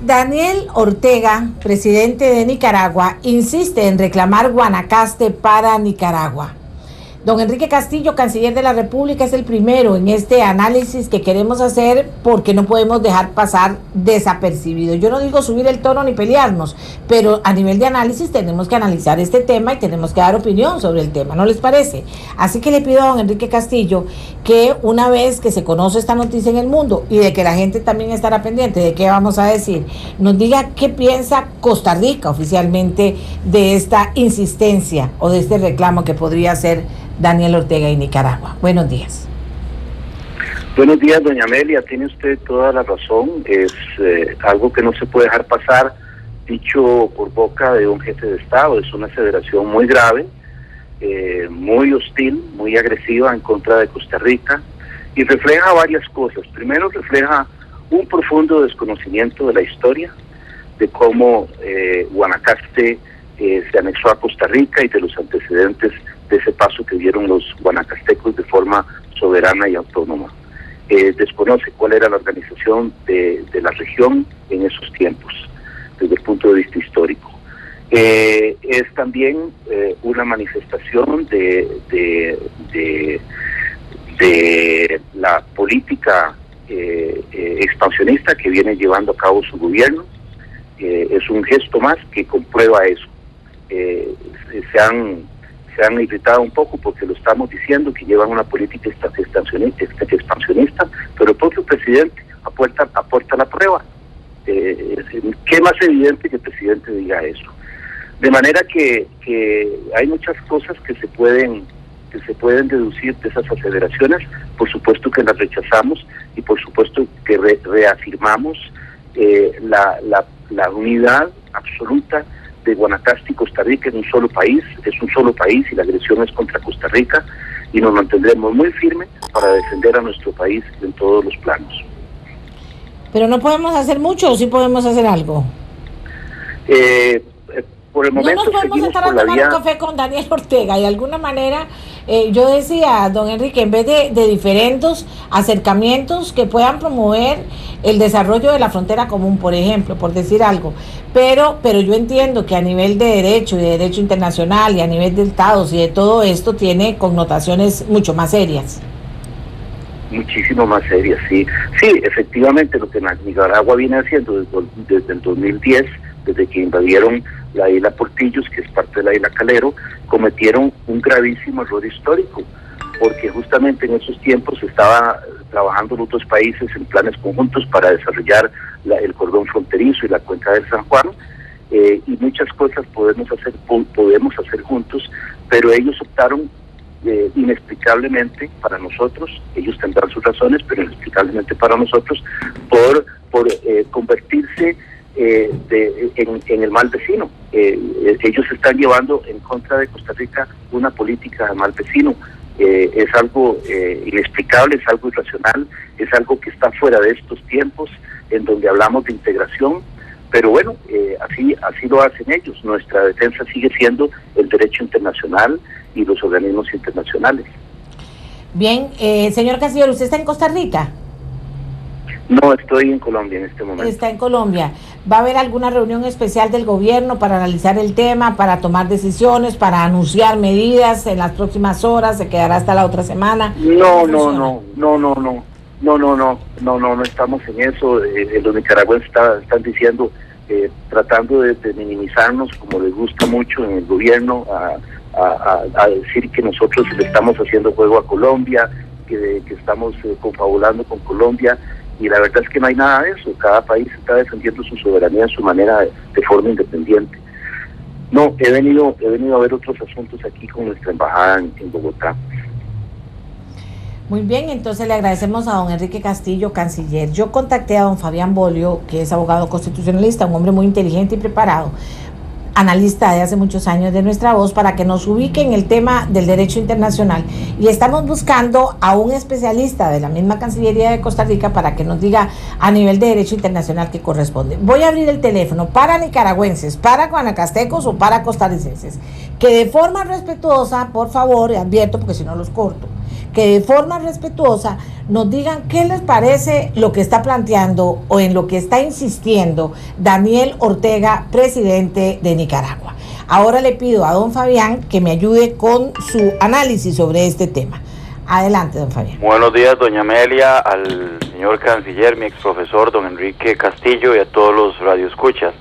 Daniel Ortega, presidente de Nicaragua, insiste en reclamar Guanacaste para Nicaragua. Don Enrique Castillo, canciller de la República, es el primero en este análisis que queremos hacer porque no podemos dejar pasar desapercibido. Yo no digo subir el tono ni pelearnos, pero a nivel de análisis tenemos que analizar este tema y tenemos que dar opinión sobre el tema, ¿no les parece? Así que le pido a don Enrique Castillo que una vez que se conoce esta noticia en el mundo y de que la gente también estará pendiente de qué vamos a decir, nos diga qué piensa Costa Rica oficialmente de esta insistencia o de este reclamo que podría hacer Daniel Ortega y Nicaragua. Buenos días. Buenos días, doña Amelia, tiene usted toda la razón, es algo que no se puede dejar pasar, dicho por boca de un jefe de Estado. Es una aseveración muy grave, muy hostil, muy agresiva en contra de Costa Rica, y refleja varias cosas. Primero, refleja un profundo desconocimiento de la historia, de cómo Guanacaste se anexó a Costa Rica y de los antecedentes de ese paso que dieron los guanacastecos de forma soberana y autónoma. Desconoce cuál era la organización de la región en esos tiempos, desde el punto de vista histórico. Es también una manifestación de la política expansionista que viene llevando a cabo su gobierno. Es un gesto más que comprueba eso. Se han irritado un poco porque lo estamos diciendo, que llevan una política expansionista, pero el propio presidente aporta la prueba. ¿Qué más evidente que el presidente diga eso? De manera que hay muchas cosas que se pueden deducir de esas aseveraciones. Por supuesto que las rechazamos y por supuesto que reafirmamos la unidad absoluta de Guanacaste y Costa Rica en un solo país. Es un solo país y la agresión es contra Costa Rica, y nos mantendremos muy firmes para defender a nuestro país en todos los planos. Pero no podemos hacer mucho, ¿o sí podemos hacer algo? Por el momento no nos podemos sentar a tomar un café con Daniel Ortega y de alguna manera, yo decía, don Enrique, en vez de diferentes acercamientos que puedan promover el desarrollo de la frontera común, por ejemplo, por decir algo, pero yo entiendo que a nivel de derecho y de derecho internacional y a nivel de estados y de todo esto tiene connotaciones mucho más serias. Muchísimo más serias, sí. Sí, efectivamente, lo que Nicaragua viene haciendo desde el 2010, desde que invadieron la isla Portillos, que es parte de la isla Calero, cometieron un gravísimo error histórico, porque justamente en esos tiempos se estaba trabajando los dos países en planes conjuntos para desarrollar el cordón fronterizo y la cuenca del San Juan, y muchas cosas podemos hacer juntos, pero ellos optaron inexplicablemente para nosotros, ellos tendrán sus razones, pero inexplicablemente para nosotros, por convertirse en el mal vecino. Ellos están llevando en contra de Costa Rica una política de mal vecino. Es algo inexplicable, es algo irracional, es algo que está fuera de estos tiempos en donde hablamos de integración, pero bueno, así lo hacen ellos. Nuestra defensa sigue siendo el derecho internacional y los organismos internacionales. Bien, señor Castillo, ¿usted está en Costa Rica? No, estoy en Colombia en este momento. Está en Colombia. ¿Va a haber alguna reunión especial del gobierno para analizar el tema, para tomar decisiones, para anunciar medidas en las próximas horas? ¿Se quedará hasta la otra semana? No estamos en eso. Los nicaragüenses están diciendo, tratando de minimizarnos, como les gusta mucho en el gobierno, a decir que nosotros le estamos haciendo juego a Colombia, que estamos confabulando con Colombia. Y la verdad es que no hay nada de eso. Cada país está defendiendo su soberanía en su manera, de forma independiente. No, he venido a ver otros asuntos aquí con nuestra embajada en Bogotá. Muy bien, entonces le agradecemos a don Enrique Castillo, canciller. Yo contacté a don Fabián Bolio, que es abogado constitucionalista, un hombre muy inteligente y preparado, analista de hace muchos años de Nuestra Voz, para que nos ubique en el tema del derecho internacional, y estamos buscando a un especialista de la misma Cancillería de Costa Rica para que nos diga a nivel de derecho internacional qué corresponde. Voy a abrir el teléfono para nicaragüenses, para guanacastecos o para costarricenses, que de forma respetuosa, por favor, advierto porque si no los corto, que de forma respetuosa nos digan qué les parece lo que está planteando o en lo que está insistiendo Daniel Ortega, presidente de Nicaragua. Ahora le pido a don Fabián que me ayude con su análisis sobre este tema. Adelante, don Fabián. Buenos días, doña Amelia, al señor canciller, mi exprofesor, don Enrique Castillo, y a todos los radioescuchas.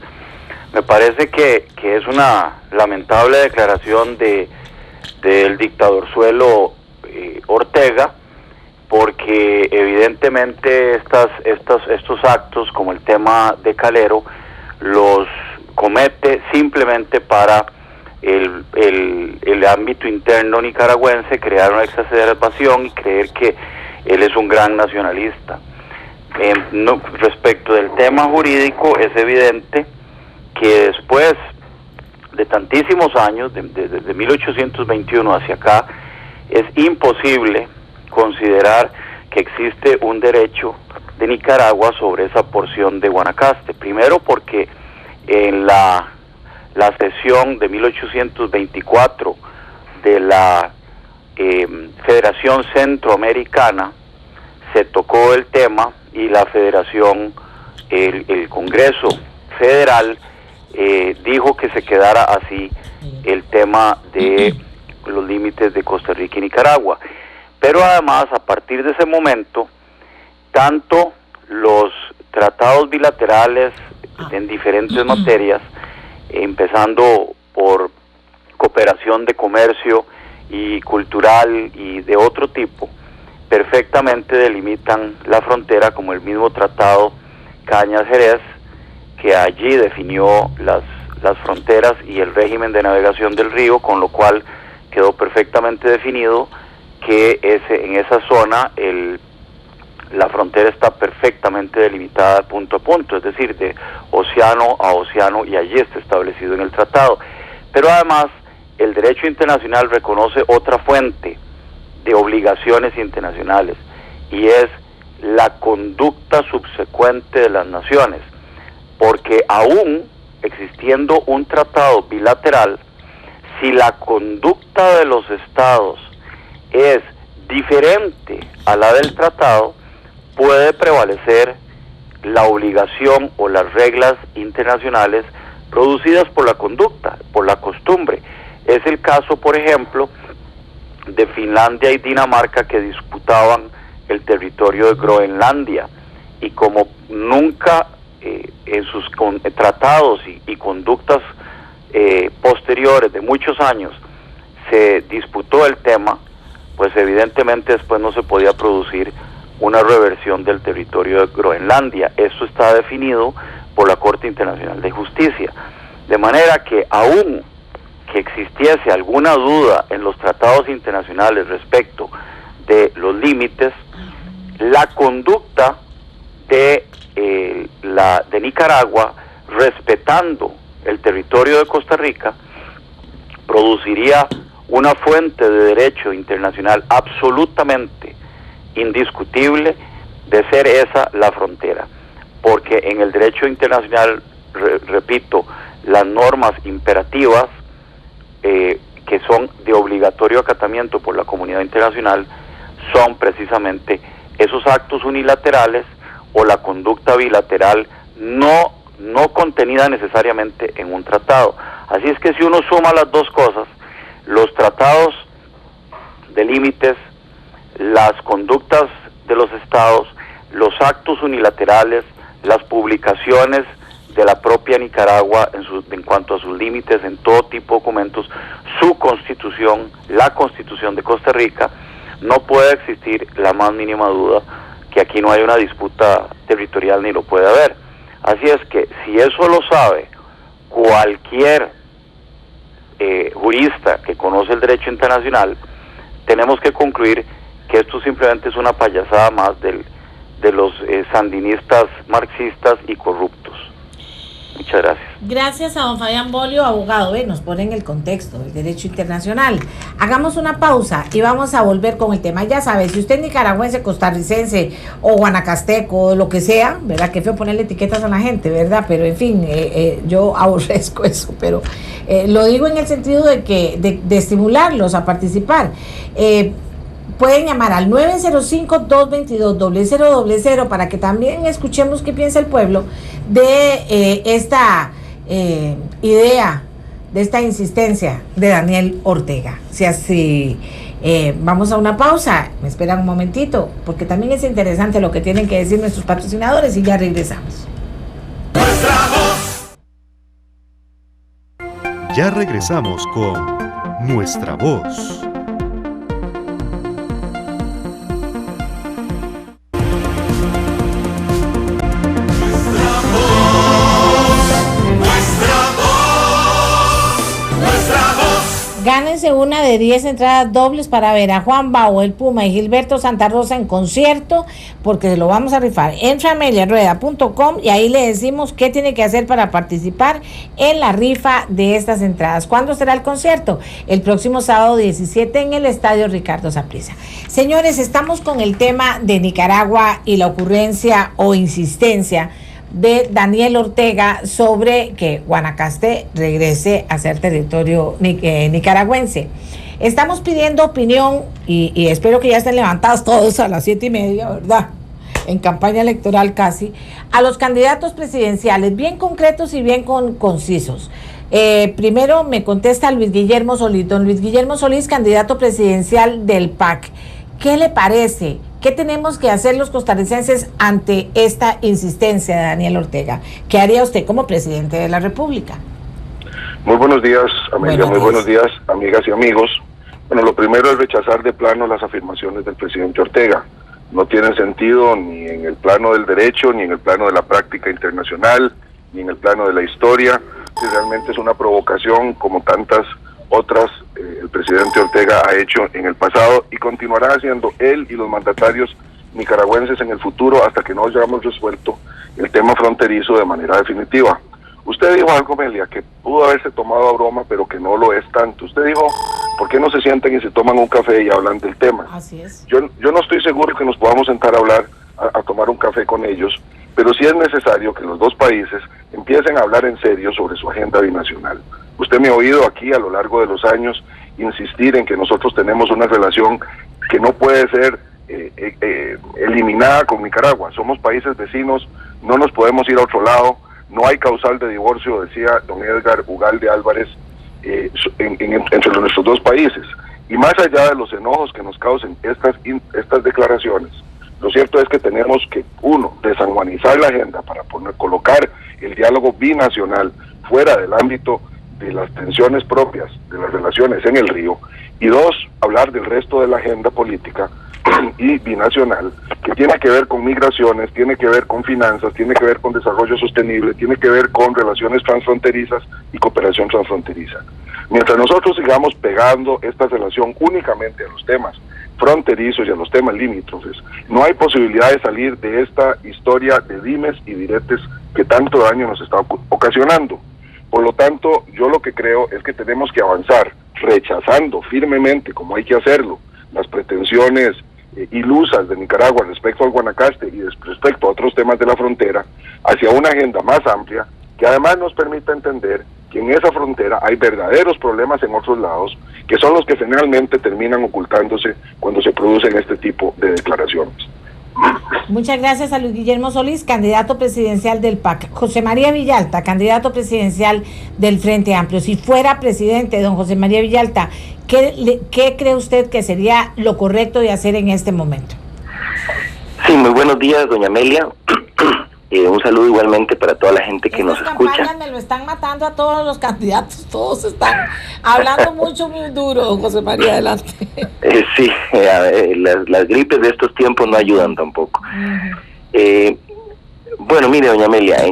Me parece que es una lamentable declaración del dictadorzuelo Ortega, porque evidentemente estos actos, como el tema de Calero, los comete simplemente para el ámbito interno nicaragüense, crear una exacerbación y creer que él es un gran nacionalista. Respecto del tema jurídico, es evidente que después de tantísimos años, desde 1821 hacia acá, es imposible considerar que existe un derecho de Nicaragua sobre esa porción de Guanacaste. Primero porque en la sesión de 1824 de la Federación Centroamericana se tocó el tema y la Federación, el Congreso Federal dijo que se quedara así el tema de los límites de Costa Rica y Nicaragua. Pero además, a partir de ese momento, tanto los tratados bilaterales en diferentes materias, empezando por cooperación de comercio y cultural y de otro tipo, perfectamente delimitan la frontera, como el mismo tratado Cañas-Jerez, que allí definió las fronteras y el régimen de navegación del río, con lo cual quedó perfectamente definido que en esa zona la frontera está perfectamente delimitada punto a punto, es decir, de océano a océano, y allí está establecido en el tratado. Pero además, el derecho internacional reconoce otra fuente de obligaciones internacionales, y es la conducta subsecuente de las naciones, porque aún existiendo un tratado bilateral, si la conducta de los estados es diferente a la del tratado, puede prevalecer la obligación o las reglas internacionales producidas por la conducta, por la costumbre. Es el caso, por ejemplo, de Finlandia y Dinamarca, que disputaban el territorio de Groenlandia, y como nunca en sus tratados y conductas posteriores de muchos años se disputó el tema, pues evidentemente después no se podía producir una reversión del territorio de Groenlandia. Esto está definido por la Corte Internacional de Justicia. De manera que aún que existiese alguna duda en los tratados internacionales respecto de los límites, la conducta de Nicaragua, respetando el territorio de Costa Rica, produciría una fuente de derecho internacional absolutamente indiscutible de ser esa la frontera, porque en el derecho internacional, repito, las normas imperativas que son de obligatorio acatamiento por la comunidad internacional son precisamente esos actos unilaterales o la conducta bilateral no contenida necesariamente en un tratado. Así es que si uno suma las dos cosas, los tratados de límites, las conductas de los estados, los actos unilaterales, las publicaciones de la propia Nicaragua en cuanto a sus límites en todo tipo de documentos, su constitución, la constitución de Costa Rica, no puede existir la más mínima duda que aquí no hay una disputa territorial ni lo puede haber. Así es que si eso lo sabe cualquier jurista que conoce el derecho internacional, tenemos que concluir que esto simplemente es una payasada más de los sandinistas marxistas y corruptos. Muchas gracias. Gracias a don Fabián Bolio, abogado. Nos pone en el contexto del derecho internacional. Hagamos una pausa y vamos a volver con el tema. Ya sabe, si usted es nicaragüense, costarricense o guanacasteco o lo que sea, ¿verdad? Qué feo ponerle etiquetas a la gente, ¿verdad? Pero en fin, yo aborrezco eso, pero lo digo en el sentido de estimularlos a participar. pueden llamar al 905-222-0000 para que también escuchemos qué piensa el pueblo de esta idea, de esta insistencia de Daniel Ortega. Si así, vamos a una pausa, me esperan un momentito, porque también es interesante lo que tienen que decir nuestros patrocinadores y ya regresamos. Ya regresamos con Nuestra Voz. Gánense una de 10 entradas dobles para ver a Juan Bau, el Puma y Gilberto Santa Rosa en concierto, porque lo vamos a rifar. Entra a ameliarueda.com y ahí le decimos qué tiene que hacer para participar en la rifa de estas entradas. ¿Cuándo será el concierto? El próximo sábado 17 en el Estadio Ricardo Saprissa. Señores, estamos con el tema de Nicaragua y la ocurrencia o insistencia de Daniel Ortega sobre que Guanacaste regrese a ser territorio nicaragüense. Estamos pidiendo opinión y espero que ya estén levantados todos a las 7:30, ¿verdad? En campaña electoral casi, a los candidatos presidenciales, bien concretos y bien concisos. Primero me contesta Luis Guillermo Solís. Don Luis Guillermo Solís, candidato presidencial del PAC. ¿Qué le parece? ¿Qué tenemos que hacer los costarricenses ante esta insistencia de Daniel Ortega? ¿Qué haría usted como presidente de la República? Muy buenos días, Amelia. Muy buenos días, amigas y amigos. Bueno, lo primero es rechazar de plano las afirmaciones del presidente Ortega. No tienen sentido ni en el plano del derecho, ni en el plano de la práctica internacional, ni en el plano de la historia. Si realmente es una provocación como tantas otras el presidente Ortega ha hecho en el pasado y continuará haciendo él y los mandatarios nicaragüenses en el futuro hasta que no hayamos resuelto el tema fronterizo de manera definitiva. Usted dijo algo, Amelia, que pudo haberse tomado a broma, pero que no lo es tanto. Usted dijo, ¿por qué no se sientan y se toman un café y hablan del tema? Así es. Yo no estoy seguro que nos podamos sentar a hablar, a tomar un café con ellos, pero sí es necesario que los dos países empiecen a hablar en serio sobre su agenda binacional. Usted me ha oído aquí a lo largo de los años insistir en que nosotros tenemos una relación que no puede ser eliminada con Nicaragua. Somos países vecinos, no nos podemos ir a otro lado, no hay causal de divorcio, decía don Edgar Ugalde Álvarez, entre nuestros dos países. Y más allá de los enojos que nos causen estas declaraciones, lo cierto es que tenemos que, uno, desanguanizar la agenda para colocar el diálogo binacional fuera del ámbito de las tensiones propias de las relaciones en el río, y dos, hablar del resto de la agenda política y binacional, que tiene que ver con migraciones, tiene que ver con finanzas, tiene que ver con desarrollo sostenible, tiene que ver con relaciones transfronterizas y cooperación transfronteriza. Mientras nosotros sigamos pegando esta relación únicamente a los temas fronterizos y a los temas limítrofes, no hay posibilidad de salir de esta historia de dimes y diretes que tanto daño nos está ocasionando. Por lo tanto, yo lo que creo es que tenemos que avanzar, rechazando firmemente, como hay que hacerlo, las pretensiones ilusas de Nicaragua respecto al Guanacaste y respecto a otros temas de la frontera, hacia una agenda más amplia, que además nos permita entender que en esa frontera hay verdaderos problemas en otros lados, que son los que generalmente terminan ocultándose cuando se producen este tipo de declaraciones. Muchas gracias a Luis Guillermo Solís, candidato presidencial del PAC. José María Villalta, candidato presidencial del Frente Amplio. Si fuera presidente, don José María Villalta, ¿qué cree usted que sería lo correcto de hacer en este momento? Sí, muy buenos días, doña Amelia. Un saludo igualmente para toda la gente que nos escucha. Me lo están matando a todos los candidatos, todos están hablando mucho, muy duro, don José María, adelante. Sí, las gripes de estos tiempos no ayudan tampoco. Bueno, mire, doña Amelia,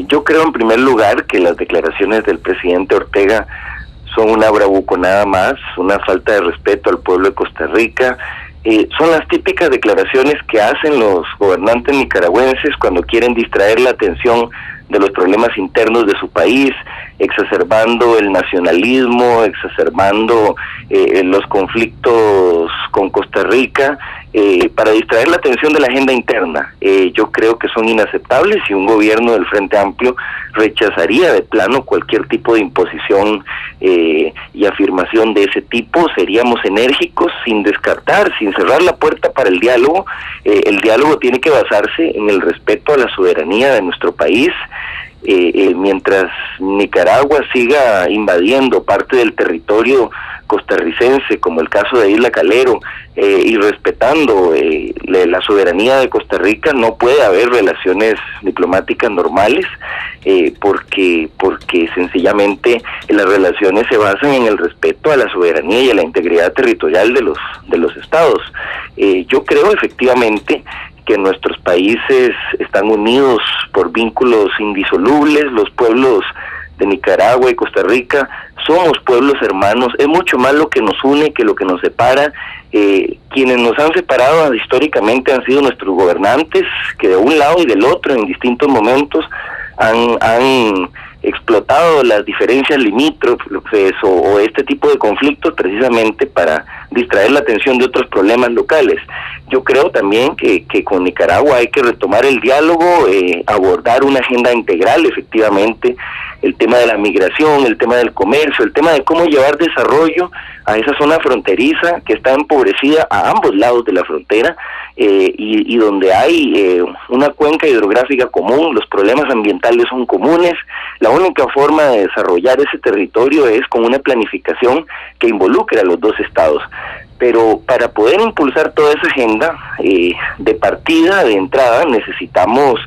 yo creo en primer lugar que las declaraciones del presidente Ortega son una bravuconada más, una falta de respeto al pueblo de Costa Rica. Son las típicas declaraciones que hacen los gobernantes nicaragüenses cuando quieren distraer la atención de los problemas internos de su país, exacerbando el nacionalismo, exacerbando los conflictos con Costa Rica para distraer la atención de la agenda interna. Yo creo que son inaceptables y un gobierno del Frente Amplio rechazaría de plano cualquier tipo de imposición y afirmación de ese tipo. Seríamos enérgicos sin descartar, sin cerrar la puerta para el diálogo. El diálogo tiene que basarse en el respeto a la soberanía de nuestro país. Mientras Nicaragua siga invadiendo parte del territorio costarricense, como el caso de Isla Calero, y respetando la soberanía de Costa Rica, no puede haber relaciones diplomáticas normales, porque sencillamente las relaciones se basan en el respeto a la soberanía y a la integridad territorial de los estados. Yo creo efectivamente que nuestros países están unidos por vínculos indisolubles. Los pueblos de Nicaragua y Costa Rica somos pueblos hermanos. Es mucho más lo que nos une que lo que nos separa. Quienes nos han separado históricamente han sido nuestros gobernantes, que de un lado y del otro en distintos momentos han explotado las diferencias limítrofes o este tipo de conflictos precisamente para distraer la atención de otros problemas locales. Yo creo también que con Nicaragua hay que retomar el diálogo, abordar una agenda integral, efectivamente, el tema de la migración, el tema del comercio, el tema de cómo llevar desarrollo a esa zona fronteriza que está empobrecida a ambos lados de la frontera, y donde hay una cuenca hidrográfica común. Los problemas ambientales son comunes. La única forma de desarrollar ese territorio es con una planificación que involucre a los dos estados. Pero para poder impulsar toda esa agenda, de partida, de entrada, necesitamos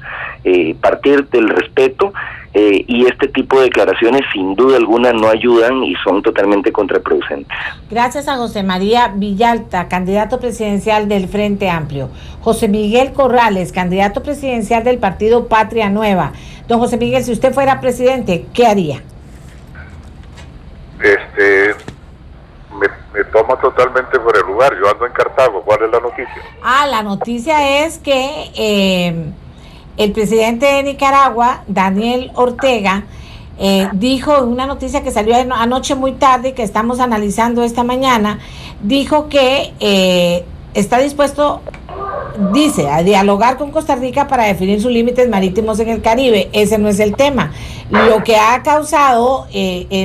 partir del respeto, y este tipo de declaraciones sin duda alguna no ayudan y son totalmente contraproducentes. Gracias a José María Villalta, candidato presidencial del Frente Amplio. José Miguel Corrales, candidato presidencial del partido Patria Nueva. Don José Miguel, si usted fuera presidente, ¿qué haría? Me toma totalmente por el lugar. Yo ando en Cartago. ¿Cuál es la noticia? La noticia es que el presidente de Nicaragua, Daniel Ortega, dijo en una noticia que salió anoche muy tarde y que estamos analizando esta mañana, dijo que está dispuesto, dice, a dialogar con Costa Rica para definir sus límites marítimos en el Caribe. Ese no es el tema. Lo que ha causado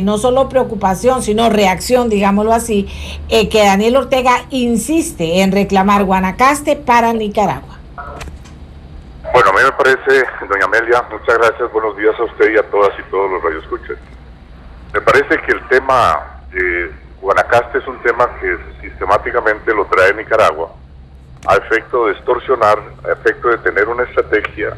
no solo preocupación, sino reacción, digámoslo así, que Daniel Ortega insiste en reclamar Guanacaste para Nicaragua. Bueno, a mí me parece, doña Amelia, muchas gracias, buenos días a usted y a todas y todos los radioescuchas. Me parece que el tema de Guanacaste es un tema que sistemáticamente lo trae Nicaragua a efecto de extorsionar, a efecto de tener una estrategia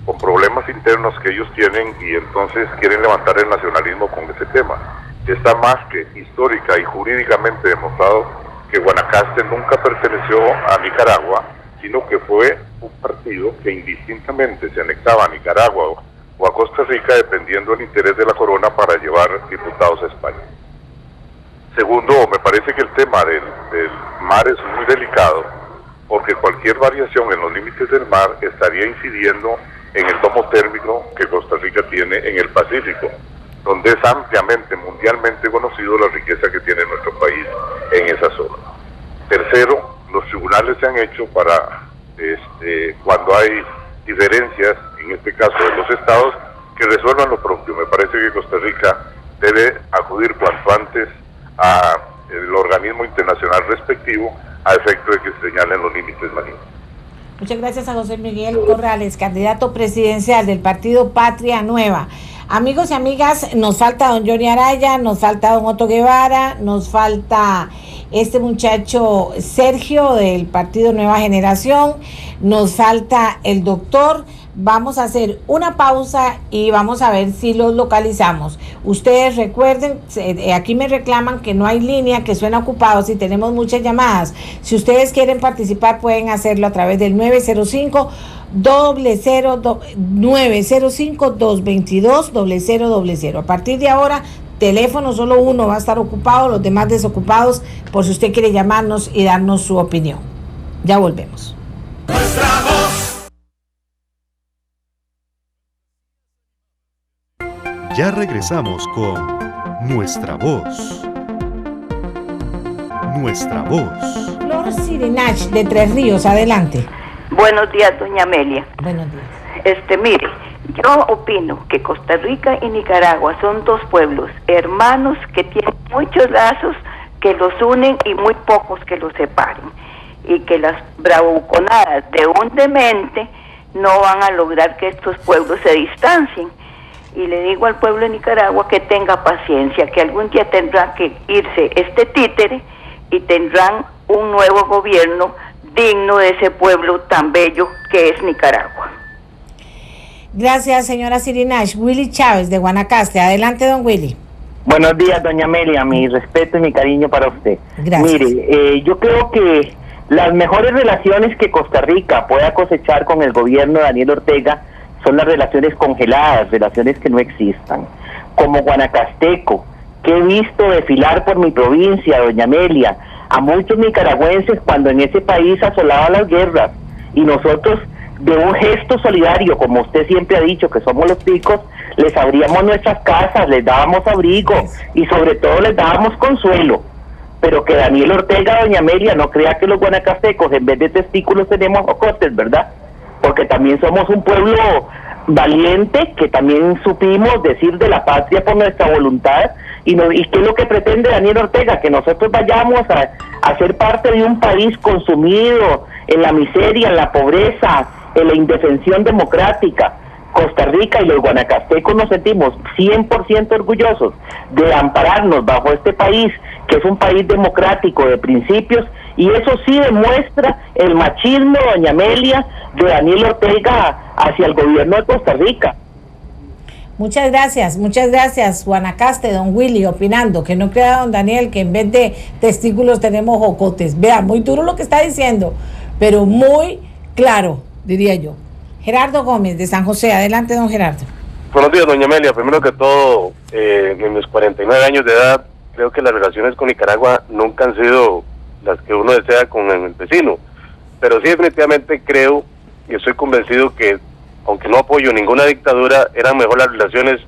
con problemas internos que ellos tienen, y entonces quieren levantar el nacionalismo con ese tema. Está más que histórica y jurídicamente demostrado que Guanacaste nunca perteneció a Nicaragua, sino que fue un partido que indistintamente se anexaba a Nicaragua o a Costa Rica dependiendo del interés de la corona para llevar diputados a España. Segundo, me parece que el tema del mar es muy delicado, porque cualquier variación en los límites del mar estaría incidiendo en el domo térmico que Costa Rica tiene en el Pacífico, donde es ampliamente, mundialmente conocido la riqueza que tiene nuestro país en esa zona. Tercero, los tribunales se han hecho para, cuando hay diferencias, en este caso de los estados, que resuelvan lo propio. Me parece que Costa Rica debe acudir cuanto antes al organismo internacional respectivo a efecto de que se señalen los límites marinos. Muchas gracias a José Miguel Corrales, candidato presidencial del partido Patria Nueva. Amigos y amigas, nos falta don Johnny Araya, nos falta don Otto Guevara, nos falta este muchacho Sergio del partido Nueva Generación, nos falta el doctor. Vamos a hacer una pausa y vamos a ver si los localizamos. Ustedes recuerden, aquí me reclaman que no hay línea, que suena ocupado, si tenemos muchas llamadas. Si ustedes quieren participar pueden hacerlo a través del 905-222-0000. A partir de ahora, teléfono solo uno va a estar ocupado, los demás desocupados, por si usted quiere llamarnos y darnos su opinión. Ya volvemos. Nuestra voz. Ya regresamos con Nuestra Voz. Nuestra Voz. Flor Cirinach, de Tres Ríos, adelante. Buenos días, doña Amelia. Buenos días. Mire, yo opino que Costa Rica y Nicaragua son dos pueblos hermanos que tienen muchos lazos que los unen y muy pocos que los separen, y que las bravuconadas de un demente no van a lograr que estos pueblos se distancien. Y le digo al pueblo de Nicaragua que tenga paciencia, que algún día tendrá que irse este títere y tendrán un nuevo gobierno digno de ese pueblo tan bello que es Nicaragua. Gracias, señora Cirinach. Willy Chávez, de Guanacaste. Adelante, don Willy. Buenos días, doña Amelia. Mi respeto y mi cariño para usted. Gracias. Mire, yo creo que las mejores relaciones que Costa Rica pueda cosechar con el gobierno de Daniel Ortega son las relaciones congeladas, relaciones que no existan. Como guanacasteco, que he visto desfilar por mi provincia, doña Amelia, a muchos nicaragüenses cuando en ese país asolaban las guerras, y nosotros, de un gesto solidario, como usted siempre ha dicho que somos los ticos, les abríamos nuestras casas, les dábamos abrigo y sobre todo les dábamos consuelo. Pero que Daniel Ortega, doña Amelia, no crea que los guanacastecos en vez de testículos tenemos ocotes, ¿verdad? Porque también somos un pueblo valiente, que también supimos decir de la patria por nuestra voluntad. ¿Y qué es lo que pretende Daniel Ortega? Que nosotros vayamos a ser parte de un país consumido en la miseria, en la pobreza, en la indefensión democrática. Costa Rica y los guanacastecos nos sentimos 100% orgullosos de ampararnos bajo este país, que es un país democrático de principios, y eso sí demuestra el machismo, doña Amelia, de Daniel Ortega hacia el gobierno de Costa Rica. Muchas gracias, Guanacaste, don Willy, opinando, que no crea don Daniel que en vez de testículos tenemos jocotes. Vea, muy duro lo que está diciendo, pero muy claro, diría yo. Gerardo Gómez, de San José, adelante, don Gerardo. Buenos días, doña Amelia. Primero que todo, en mis 49 años de edad, creo que las relaciones con Nicaragua nunca han sido las que uno desea con el vecino, pero sí definitivamente creo y estoy convencido que, aunque no apoyo ninguna dictadura, eran mejor las relaciones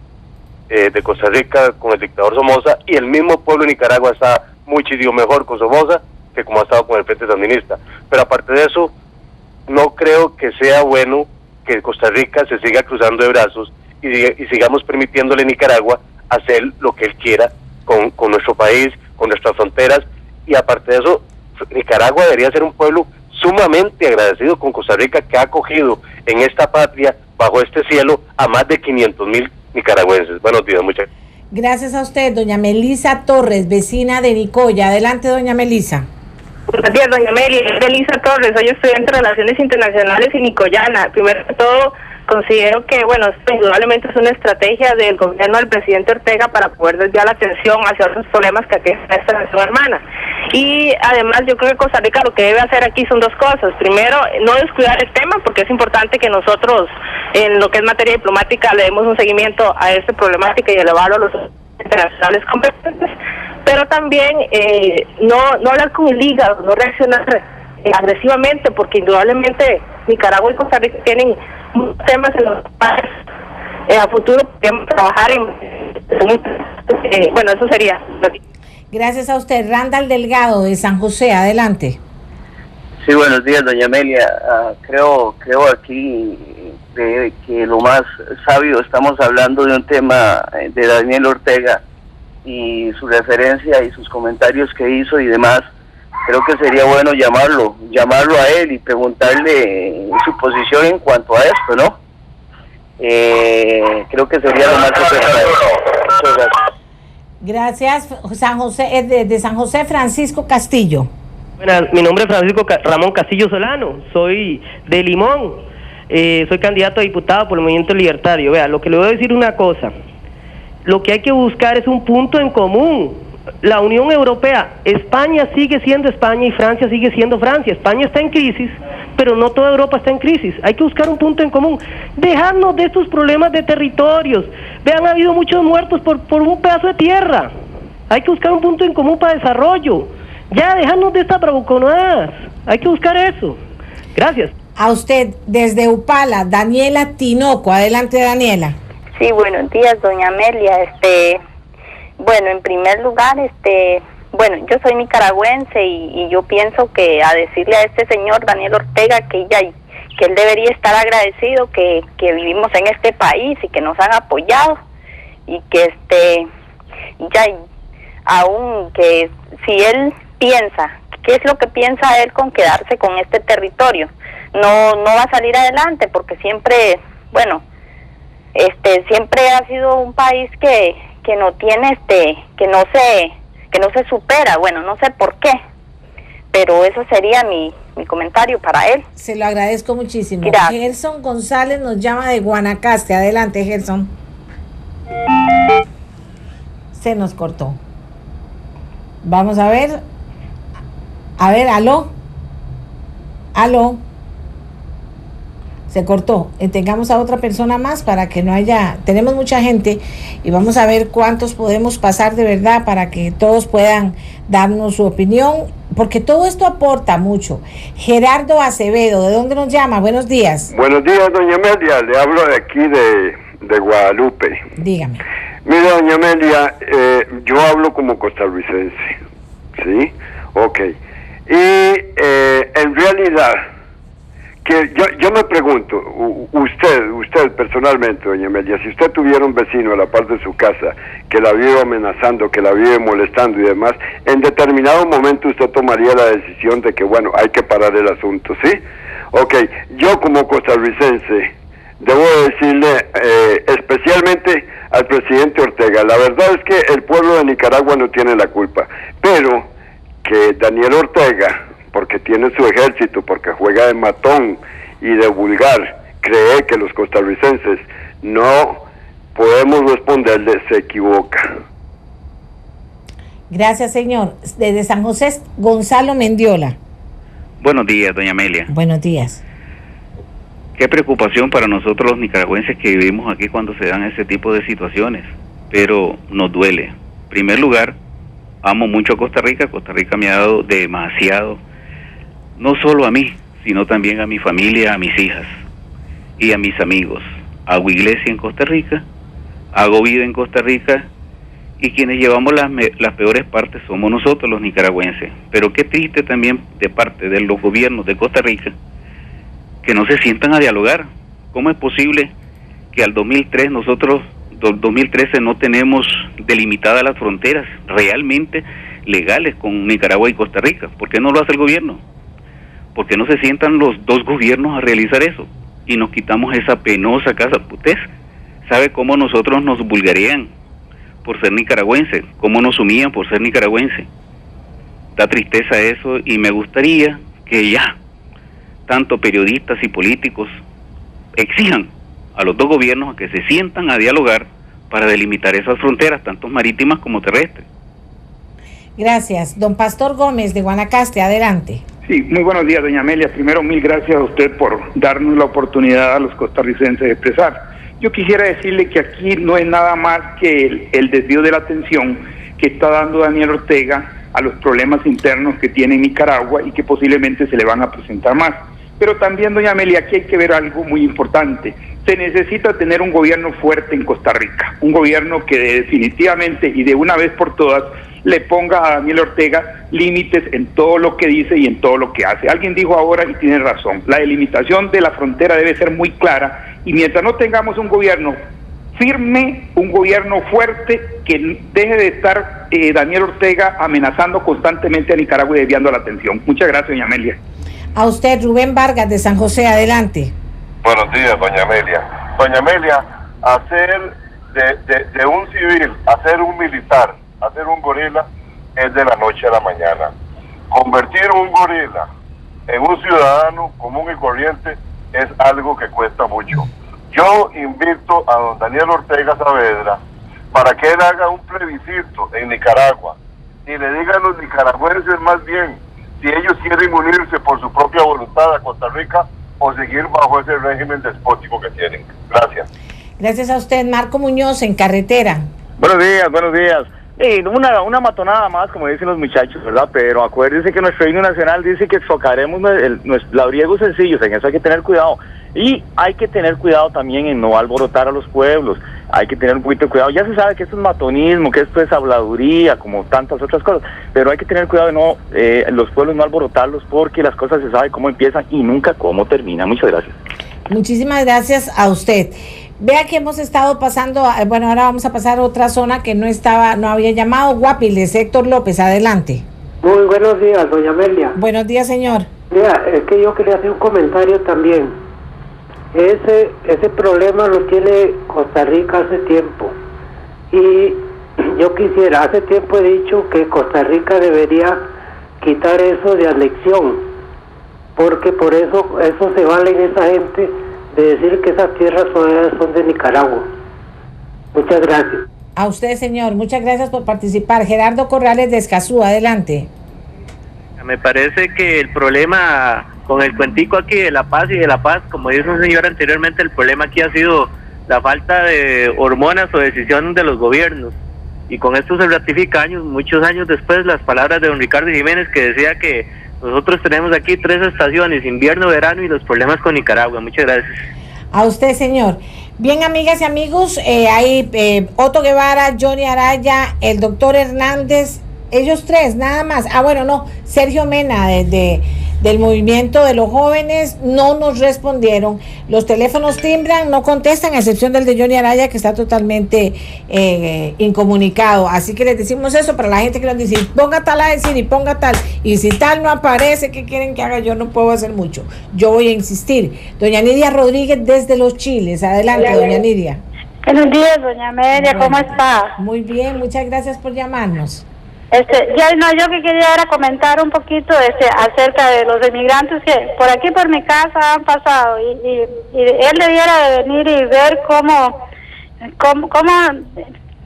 de Costa Rica con el dictador Somoza, y el mismo pueblo de Nicaragua está muchísimo mejor con Somoza que como ha estado con el Frente Sandinista. Pero aparte de eso, no creo que sea bueno que Costa Rica se siga cruzando de brazos y sigamos permitiéndole a Nicaragua hacer lo que él quiera con nuestro país, con nuestras fronteras. Y aparte de eso, Nicaragua debería ser un pueblo sumamente agradecido con Costa Rica, que ha acogido en esta patria, bajo este cielo, a más de 500,000 nicaragüenses. Buenos días, muchas gracias a usted, doña Melisa Torres, vecina de Nicoya. Adelante, doña Melisa. Buenos días, doña Amelia. Es Melisa Torres, soy estudiante de Relaciones Internacionales y nicoyana. Primero que todo, considero que, bueno, esto indudablemente es una estrategia del gobierno del presidente Ortega para poder desviar la atención hacia otros problemas que aquejan a esta nación hermana. Y además yo creo que Costa Rica lo que debe hacer aquí son dos cosas. Primero, no descuidar el tema, porque es importante que nosotros, en lo que es materia diplomática, le demos un seguimiento a esta problemática y elevarlo a los internacionales competentes, pero también no hablar con el hígado, no reaccionar agresivamente, porque indudablemente Nicaragua y Costa Rica tienen muchos temas en los cuales a futuro podemos trabajar bueno, eso sería. Gracias a usted. Randall Delgado, de San José, adelante. Sí, buenos días, doña Amelia. Creo aquí que lo más sabio, estamos hablando de un tema de Daniel Ortega y su referencia y sus comentarios que hizo y demás. Creo que sería bueno llamarlo a él y preguntarle su posición en cuanto a esto, ¿no? Creo que sería lo más acertado. Muchas gracias. San José, de San José, Francisco Castillo. Bueno, mi nombre es Francisco Ramón Castillo Solano, soy de Limón, soy candidato a diputado por el Movimiento Libertario. Vea, lo que le voy a decir una cosa, lo que hay que buscar es un punto en común. La Unión Europea, España sigue siendo España y Francia sigue siendo Francia. España está en crisis, pero no toda Europa está en crisis. Hay que buscar un punto en común, dejarnos de estos problemas de territorios. Vean, ha habido muchos muertos por un pedazo de tierra. Hay que buscar un punto en común para desarrollo. Ya, dejarnos de estas bravuconadas. Hay que buscar eso. Gracias. A usted, desde Upala, Daniela Tinoco. Adelante, Daniela. Sí, buenos días, doña Amelia. Bueno, en primer lugar, Bueno, yo soy nicaragüense y yo pienso que a decirle a este señor Daniel Ortega que él debería estar agradecido que vivimos en este país y que nos han apoyado y que aún que si él piensa, ¿qué es lo que piensa él con quedarse con este territorio? No va a salir adelante porque siempre, siempre ha sido un país que no tiene que no se supera, no sé por qué, pero eso sería mi comentario para él. Se lo agradezco muchísimo. Gracias. Gerson González nos llama de Guanacaste. Adelante, Gerson. Se nos cortó. Vamos a ver, aló. Se cortó. Tengamos a otra persona más para que no haya... Tenemos mucha gente y vamos a ver cuántos podemos pasar de verdad para que todos puedan darnos su opinión, porque todo esto aporta mucho. Gerardo Acevedo, ¿de dónde nos llama? Buenos días. Buenos días, doña Amelia. Le hablo de aquí de Guadalupe. Dígame. Mira, doña Amelia, yo hablo como costarricense, ¿sí? Ok. Y en realidad... que yo me pregunto, usted personalmente, doña Amelia, si usted tuviera un vecino a la par de su casa que la vive amenazando, que la vive molestando y demás, en determinado momento usted tomaría la decisión de que, hay que parar el asunto, ¿sí? Ok, yo como costarricense debo decirle especialmente al presidente Ortega, la verdad es que el pueblo de Nicaragua no tiene la culpa, pero que Daniel Ortega, porque tiene su ejército, porque juega de matón y de vulgar, cree que los costarricenses no podemos responderle, se equivoca. Gracias, señor. Desde San José, Gonzalo Mendiola. Buenos días, doña Amelia. Buenos días. Qué preocupación para nosotros los nicaragüenses que vivimos aquí cuando se dan ese tipo de situaciones, pero nos duele. En primer lugar, amo mucho a Costa Rica me ha dado demasiado, no solo a mí, sino también a mi familia, a mis hijas y a mis amigos. Hago iglesia en Costa Rica, hago vida en Costa Rica, y quienes llevamos las peores partes somos nosotros los nicaragüenses. Pero qué triste también de parte de los gobiernos de Costa Rica que no se sientan a dialogar. ¿Cómo es posible que al 2013 no tenemos delimitadas las fronteras realmente legales con Nicaragua y Costa Rica? ¿Por qué no lo hace el gobierno? ¿Por qué no se sientan los dos gobiernos a realizar eso? Y nos quitamos esa penosa casa. Usted sabe cómo nosotros nos vulgarían por ser nicaragüense, cómo nos sumían por ser nicaragüense. Da tristeza eso, y me gustaría que ya tanto periodistas y políticos exijan a los dos gobiernos a que se sientan a dialogar para delimitar esas fronteras, tanto marítimas como terrestres. Gracias. Don Pastor Gómez de Guanacaste, adelante. Sí, muy buenos días, doña Amelia. Primero, mil gracias a usted por darnos la oportunidad a los costarricenses de expresar. Yo quisiera decirle que aquí no es nada más que el desvío de la atención que está dando Daniel Ortega a los problemas internos que tiene Nicaragua y que posiblemente se le van a presentar más. Pero también, doña Amelia, aquí hay que ver algo muy importante. Se necesita tener un gobierno fuerte en Costa Rica, un gobierno que definitivamente y de una vez por todas le ponga a Daniel Ortega límites en todo lo que dice y en todo lo que hace. Alguien dijo ahora, y tiene razón, la delimitación de la frontera debe ser muy clara, y mientras no tengamos un gobierno firme, un gobierno fuerte, que deje de estar Daniel Ortega amenazando constantemente a Nicaragua y desviando la atención. Muchas gracias, doña Amelia. A usted, Rubén Vargas de San José, adelante. Buenos días, doña Amelia. Doña Amelia, hacer de un civil, hacer un militar, hacer un gorila es de la noche a la mañana. Convertir un gorila en un ciudadano común y corriente es algo que cuesta mucho. Yo invito a don Daniel Ortega Saavedra para que él haga un plebiscito en Nicaragua y le diga a los nicaragüenses más bien si ellos quieren unirse por su propia voluntad a Costa Rica o seguir bajo ese régimen despótico que tienen. Gracias. Gracias a usted. Marco Muñoz en Carretera. Buenos días, buenos días. Una matonada más, como dicen los muchachos, ¿verdad? Pero acuérdense que nuestro himno nacional dice que tocaremos labriegos sencillos, en eso hay que tener cuidado. Y hay que tener cuidado también en no alborotar a los pueblos, hay que tener un poquito de cuidado. Ya se sabe que esto es matonismo, que esto es habladuría, como tantas otras cosas, pero hay que tener cuidado de no, los pueblos no alborotarlos, porque las cosas se sabe cómo empiezan y nunca cómo terminan. Muchas gracias. Muchísimas gracias a usted. Vea que hemos estado pasando, bueno, ahora vamos a pasar a otra zona que no había llamado. Guapiles, Héctor López, adelante. Muy buenos días, doña Amelia. Buenos días, señor. Mira, es que yo quería hacer un comentario también. Ese problema lo tiene Costa Rica hace tiempo. Y yo quisiera, hace tiempo he dicho que Costa Rica debería quitar eso de anexión, porque por eso se valen esa gente de decir que esas tierras son de Nicaragua. Muchas gracias. A usted, señor, muchas gracias por participar. Gerardo Corrales de Escazú, adelante. Me parece que el problema con el cuentico aquí de la paz y de la paz, como dijo un señor anteriormente, el problema aquí ha sido la falta de hormonas o decisión de los gobiernos. Y con esto se ratifica muchos años después, las palabras de don Ricardo Jiménez, que decía que nosotros tenemos aquí 3 estaciones, invierno, verano y los problemas con Nicaragua. Muchas gracias. A usted, señor. Bien, amigas y amigos, hay Otto Guevara, Johnny Araya, el doctor Hernández, ellos 3, nada más. Sergio Mena, del movimiento de los jóvenes, no nos respondieron. Los teléfonos timbran, no contestan, a excepción del de Johnny Araya, que está totalmente incomunicado. Así que les decimos eso para la gente que nos dice, ponga tal a decir y ponga tal, y si tal no aparece, ¿qué quieren que haga? Yo no puedo hacer mucho, yo voy a insistir. Doña Nidia Rodríguez desde Los Chiles, adelante, doña Nidia. Buenos días, doña Amelia, ¿cómo está? Muy bien, muchas gracias por llamarnos. Yo que quería era comentar un poquito acerca de los emigrantes que por aquí por mi casa han pasado y él debiera de venir y ver cómo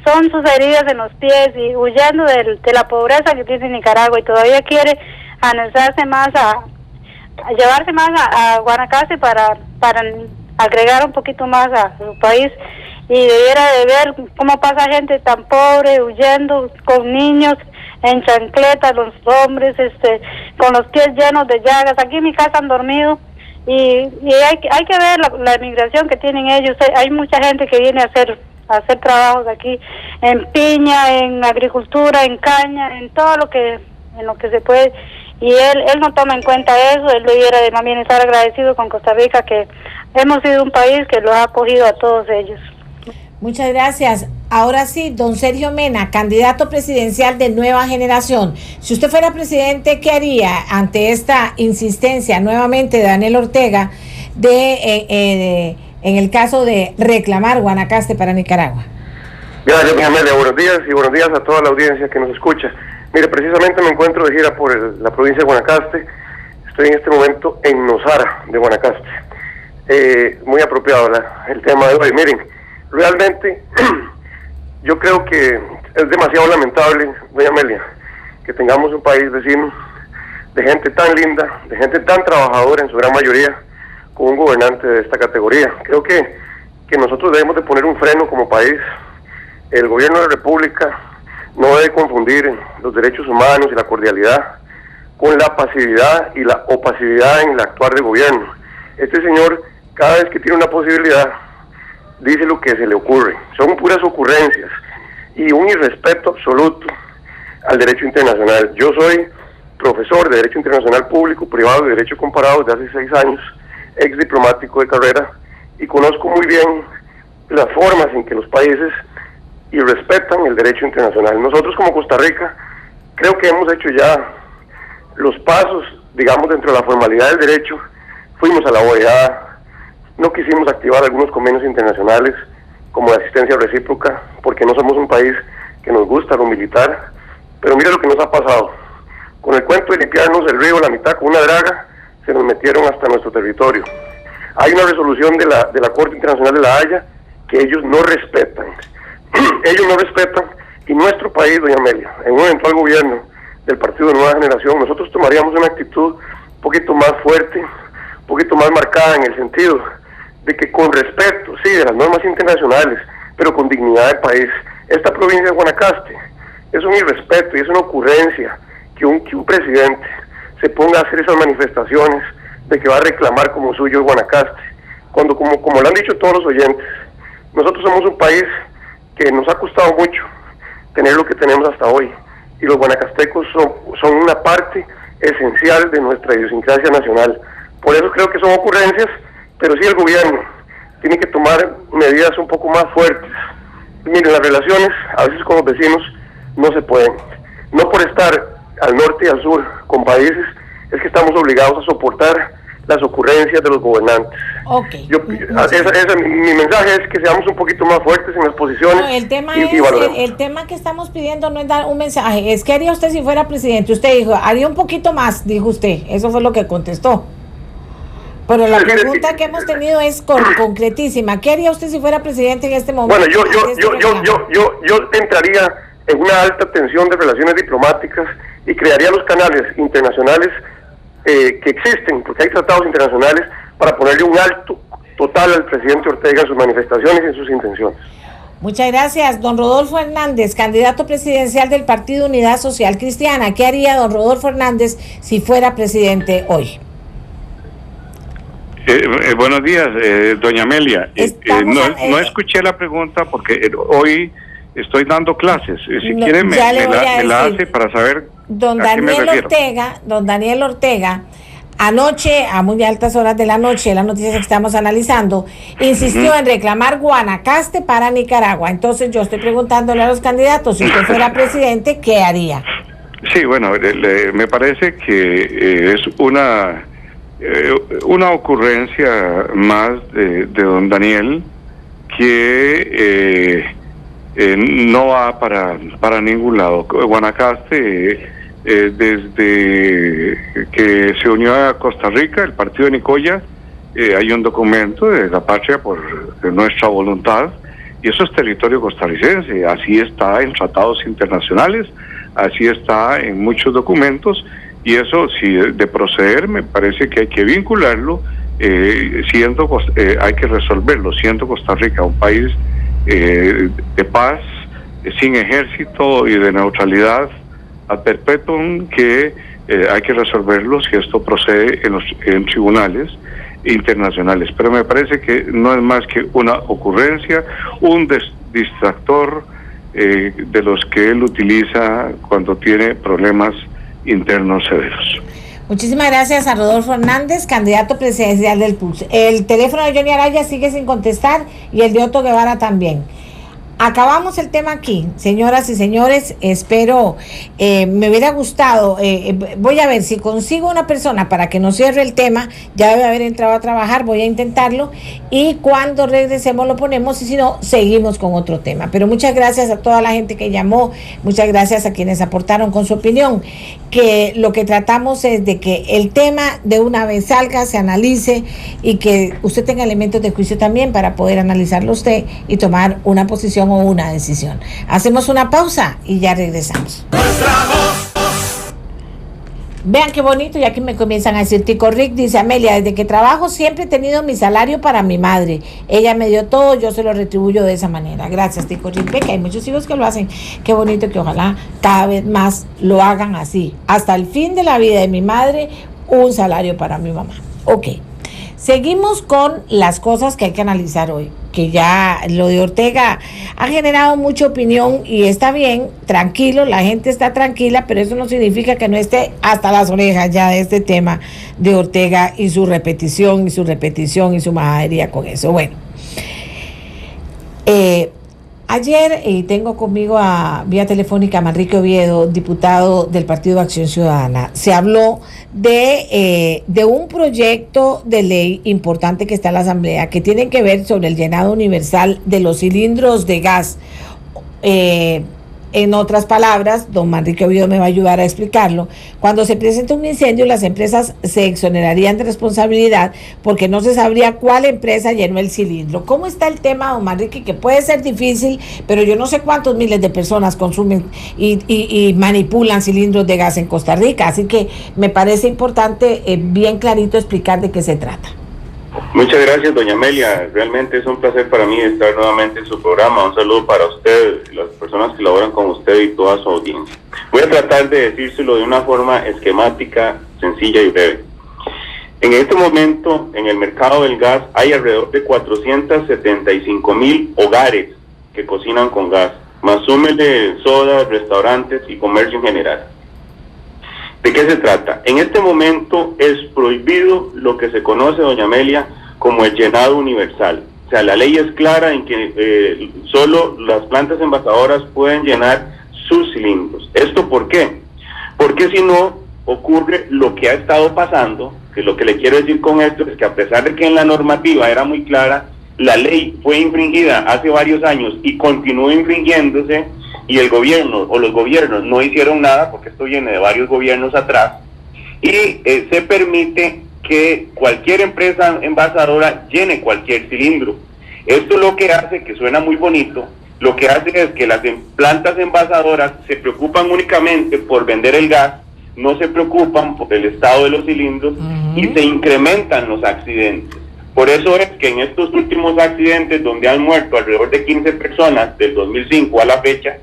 son sus heridas en los pies y huyendo de la pobreza que tiene Nicaragua y todavía quiere anexarse más a llevarse más a Guanacaste para agregar un poquito más a su país. Y debiera de ver cómo pasa gente tan pobre huyendo con niños en chancletas, los hombres con los pies llenos de llagas. Aquí en mi casa han dormido y hay que ver la emigración que tienen ellos. Hay mucha gente que viene a hacer trabajos aquí en piña, en agricultura, en caña, en todo lo que se puede. Y él no toma en cuenta eso. Él debiera de más bien estar agradecido con Costa Rica, que hemos sido un país que lo ha acogido a todos ellos. Muchas gracias. Ahora sí, don Sergio Mena, candidato presidencial de Nueva Generación. Si usted fuera presidente, ¿qué haría ante esta insistencia nuevamente de Daniel Ortega en el caso de reclamar Guanacaste para Nicaragua? Gracias, doña Amelia. Buenos días y buenos días a toda la audiencia que nos escucha. Mire, precisamente me encuentro de gira por la provincia de Guanacaste. Estoy en este momento en Nosara de Guanacaste. Muy apropiado el tema de hoy. Miren, realmente yo creo que es demasiado lamentable, doña Amelia, que tengamos un país vecino de gente tan linda, de gente tan trabajadora en su gran mayoría, con un gobernante de esta categoría. Creo que nosotros debemos de poner un freno como país. El gobierno de la República no debe confundir los derechos humanos y la cordialidad con la pasividad y la opacidad en el actuar del gobierno. Este señor, cada vez que tiene una posibilidad, dice lo que se le ocurre. Son puras ocurrencias y un irrespeto absoluto al derecho internacional. Yo soy profesor de Derecho Internacional Público, Privado y Derecho Comparado desde hace 6 años, ex diplomático de carrera, y conozco muy bien las formas en que los países irrespetan el derecho internacional. Nosotros como Costa Rica creo que hemos hecho ya los pasos, digamos, dentro de la formalidad del derecho. Fuimos a la OEA, no quisimos activar algunos convenios internacionales como la asistencia recíproca, porque no somos un país que nos gusta lo militar, pero mira lo que nos ha pasado. Con el cuento de limpiarnos el río a la mitad con una draga, se nos metieron hasta nuestro territorio. Hay una resolución de la Corte Internacional de la Haya que ellos no respetan. Ellos no respetan, y nuestro país, doña Amelia, en un eventual gobierno del Partido de Nueva Generación, nosotros tomaríamos una actitud un poquito más fuerte, un poquito más marcada, en el sentido de que con respeto, sí, de las normas internacionales, pero con dignidad del país. Esta provincia de Guanacaste Es un irrespeto y es una ocurrencia que un presidente se ponga a hacer esas manifestaciones de que va a reclamar como suyo el Guanacaste, cuando como lo han dicho todos los oyentes, nosotros somos un país que nos ha costado mucho tener lo que tenemos hasta hoy, y los guanacastecos son una parte esencial de nuestra idiosincrasia nacional. Por eso creo que son ocurrencias, pero sí el gobierno tiene que tomar medidas un poco más fuertes. Miren, las relaciones a veces con los vecinos no se pueden, no por estar al norte y al sur con países, es que estamos obligados a soportar las ocurrencias de los gobernantes. Okay. Mi mensaje es que seamos un poquito más fuertes en las posiciones. No, el tema y valoremos. el tema que estamos pidiendo no es dar un mensaje, es ¿qué haría usted si fuera presidente? Usted dijo, haría un poquito más, dijo usted, eso fue lo que contestó. Pero la pregunta que hemos tenido es concretísima. ¿Qué haría usted si fuera presidente en este momento? Bueno, yo entraría en una alta tensión de relaciones diplomáticas y crearía los canales internacionales que existen, porque hay tratados internacionales para ponerle un alto total al presidente Ortega en sus manifestaciones y en sus intenciones. Muchas gracias. Don Rodolfo Hernández, candidato presidencial del Partido Unidad Social Cristiana. ¿Qué haría don Rodolfo Hernández si fuera presidente hoy? Buenos días, doña Amelia. No escuché la pregunta porque hoy estoy dando clases. Si quiere me la hace para saber don Daniel Ortega, anoche, a muy altas horas de la noche, las noticias que estamos analizando, insistió en reclamar Guanacaste para Nicaragua. Entonces yo estoy preguntándole a los candidatos, si usted fuera presidente, ¿qué haría? Sí, bueno, me parece que es una ocurrencia más de don Daniel que no va para ningún lado. Guanacaste, desde que se unió a Costa Rica, el partido de Nicoya, hay un documento de la patria por nuestra voluntad, y eso es territorio costarricense, así está en tratados internacionales, así está en muchos documentos, y eso, si de proceder, me parece que hay que vincularlo, hay que resolverlo, siendo Costa Rica un país de paz, sin ejército y de neutralidad ad perpetuum, que hay que resolverlo si esto procede en tribunales internacionales. Pero me parece que no es más que una ocurrencia, un distractor de los que él utiliza cuando tiene problemas internos severos. Muchísimas gracias a Rodolfo Hernández, candidato presidencial del PUS. El teléfono de Johnny Araya sigue sin contestar y el de Otto Guevara también. Acabamos el tema aquí, señoras y señores. Espero, me hubiera gustado, voy a ver si consigo una persona para que nos cierre el tema. Ya debe haber entrado a trabajar, voy a intentarlo, y cuando regresemos lo ponemos, y si no, seguimos con otro tema. Pero muchas gracias a toda la gente que llamó, muchas gracias a quienes aportaron con su opinión, que lo que tratamos es de que el tema de una vez salga, se analice, y que usted tenga elementos de juicio también para poder analizarlo usted y tomar una posición o una decisión. Hacemos una pausa y ya regresamos. Vean qué bonito, ya que me comienzan a decir. Tico Rick dice: Amelia, desde que trabajo siempre he tenido mi salario para mi madre. Ella me dio todo, yo se lo retribuyo de esa manera. Gracias, Tico Rick. Ve que hay muchos hijos que lo hacen. Qué bonito, que ojalá cada vez más lo hagan así. Hasta el fin de la vida de mi madre, un salario para mi mamá. Ok. Seguimos con las cosas que hay que analizar hoy, que ya lo de Ortega ha generado mucha opinión y está bien, tranquilo, la gente está tranquila, pero eso no significa que no esté hasta las orejas ya de este tema de Ortega y su repetición y su majadería con eso. Bueno, ayer tengo conmigo vía telefónica a Manrique Oviedo, diputado del Partido de Acción Ciudadana. Se habló de un proyecto de ley importante que está en la Asamblea, que tiene que ver sobre el llenado universal de los cilindros de gas. En otras palabras, don Manrique Oviedo me va a ayudar a explicarlo. Cuando se presenta un incendio, las empresas se exonerarían de responsabilidad porque no se sabría cuál empresa llenó el cilindro. ¿Cómo está el tema, don Manrique? Que puede ser difícil, pero yo no sé cuántos miles de personas consumen y manipulan cilindros de gas en Costa Rica. Así que me parece importante, bien clarito, explicar de qué se trata. Muchas gracias, doña Amelia. Realmente es un placer para mí estar nuevamente en su programa. Un saludo para usted, las personas que laboran con usted y toda su audiencia. Voy a tratar de decírselo de una forma esquemática, sencilla y breve. En este momento, en el mercado del gas, hay alrededor de 475,000 hogares que cocinan con gas, más súmele sodas, restaurantes y comercio en general. ¿De qué se trata? En este momento es prohibido lo que se conoce, doña Amelia, como el llenado universal. O sea, la ley es clara en que solo las plantas envasadoras pueden llenar sus cilindros. ¿Esto por qué? Porque si no, ocurre lo que ha estado pasando, que lo que le quiero decir con esto es que a pesar de que en la normativa era muy clara, la ley fue infringida hace varios años y continúa infringiéndose, y el gobierno o los gobiernos no hicieron nada, porque esto viene de varios gobiernos atrás, y se permite que cualquier empresa envasadora llene cualquier cilindro. Esto lo que hace, que suena muy bonito, lo que hace es que las plantas envasadoras se preocupan únicamente por vender el gas, no se preocupan por el estado de los cilindros y se incrementan los accidentes. Por eso es que en estos últimos accidentes, donde han muerto alrededor de 15 personas del 2005 a la fecha,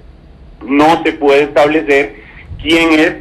no se puede establecer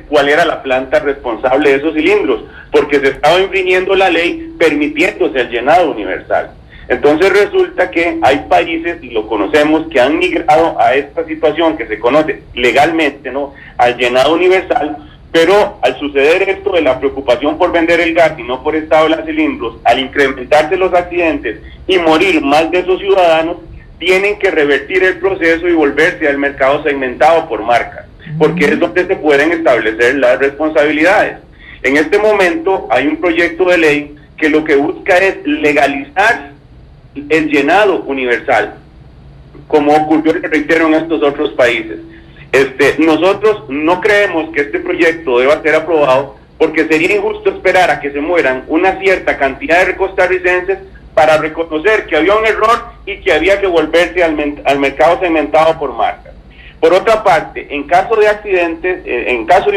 cuál era la planta responsable de esos cilindros, porque se estaba infringiendo la ley permitiéndose el llenado universal. Entonces resulta que hay países, y lo conocemos, que han migrado a esta situación que se conoce legalmente, ¿no?, al llenado universal, pero al suceder esto de la preocupación por vender el gas y no por estado de los cilindros, al incrementarse los accidentes y morir más de esos ciudadanos, tienen que revertir el proceso y volverse al mercado segmentado por marcas, porque es donde se pueden establecer las responsabilidades. En este momento hay un proyecto de ley que lo que busca es legalizar el llenado universal, como ocurrió, reitero, en estos otros países. Nosotros no creemos que este proyecto deba ser aprobado, porque sería injusto esperar a que se mueran una cierta cantidad de costarricenses para reconocer que había un error y que había que volverse al mercado segmentado por marcas. Por otra parte, en caso de un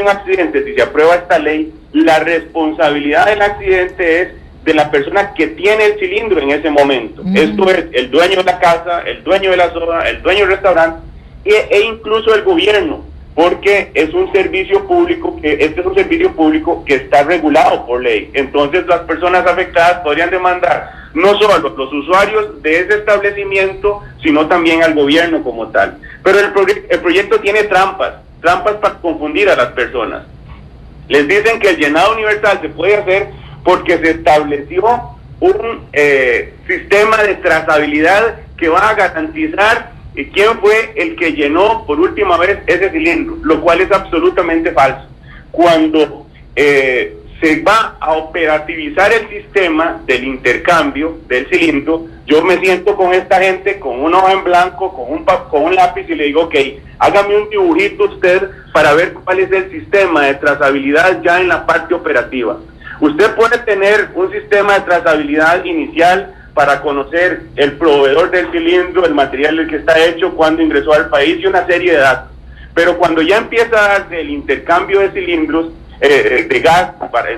accidente, si se aprueba esta ley, la responsabilidad del accidente es de la persona que tiene el cilindro en ese momento. Esto es el dueño de la casa, el dueño de la soda, el dueño del restaurante e incluso el gobierno, porque es un servicio público que está regulado por ley. Entonces las personas afectadas podrían demandar no solo a los usuarios de ese establecimiento, sino también al gobierno como tal. Pero el proyecto tiene trampas para confundir a las personas. Les dicen que el llenado universal se puede hacer porque se estableció un sistema de trazabilidad que va a garantizar quién fue el que llenó por última vez ese cilindro, lo cual es absolutamente falso. Cuando se va a operativizar el sistema del intercambio del cilindro, yo me siento con esta gente con una hoja en blanco, con un lápiz, y le digo, ok, hágame un dibujito usted para ver cuál es el sistema de trazabilidad ya en la parte operativa. Usted puede tener un sistema de trazabilidad inicial para conocer el proveedor del cilindro, el material del que está hecho, cuándo ingresó al país y una serie de datos. Pero cuando ya empieza a darse el intercambio de cilindros, de gas,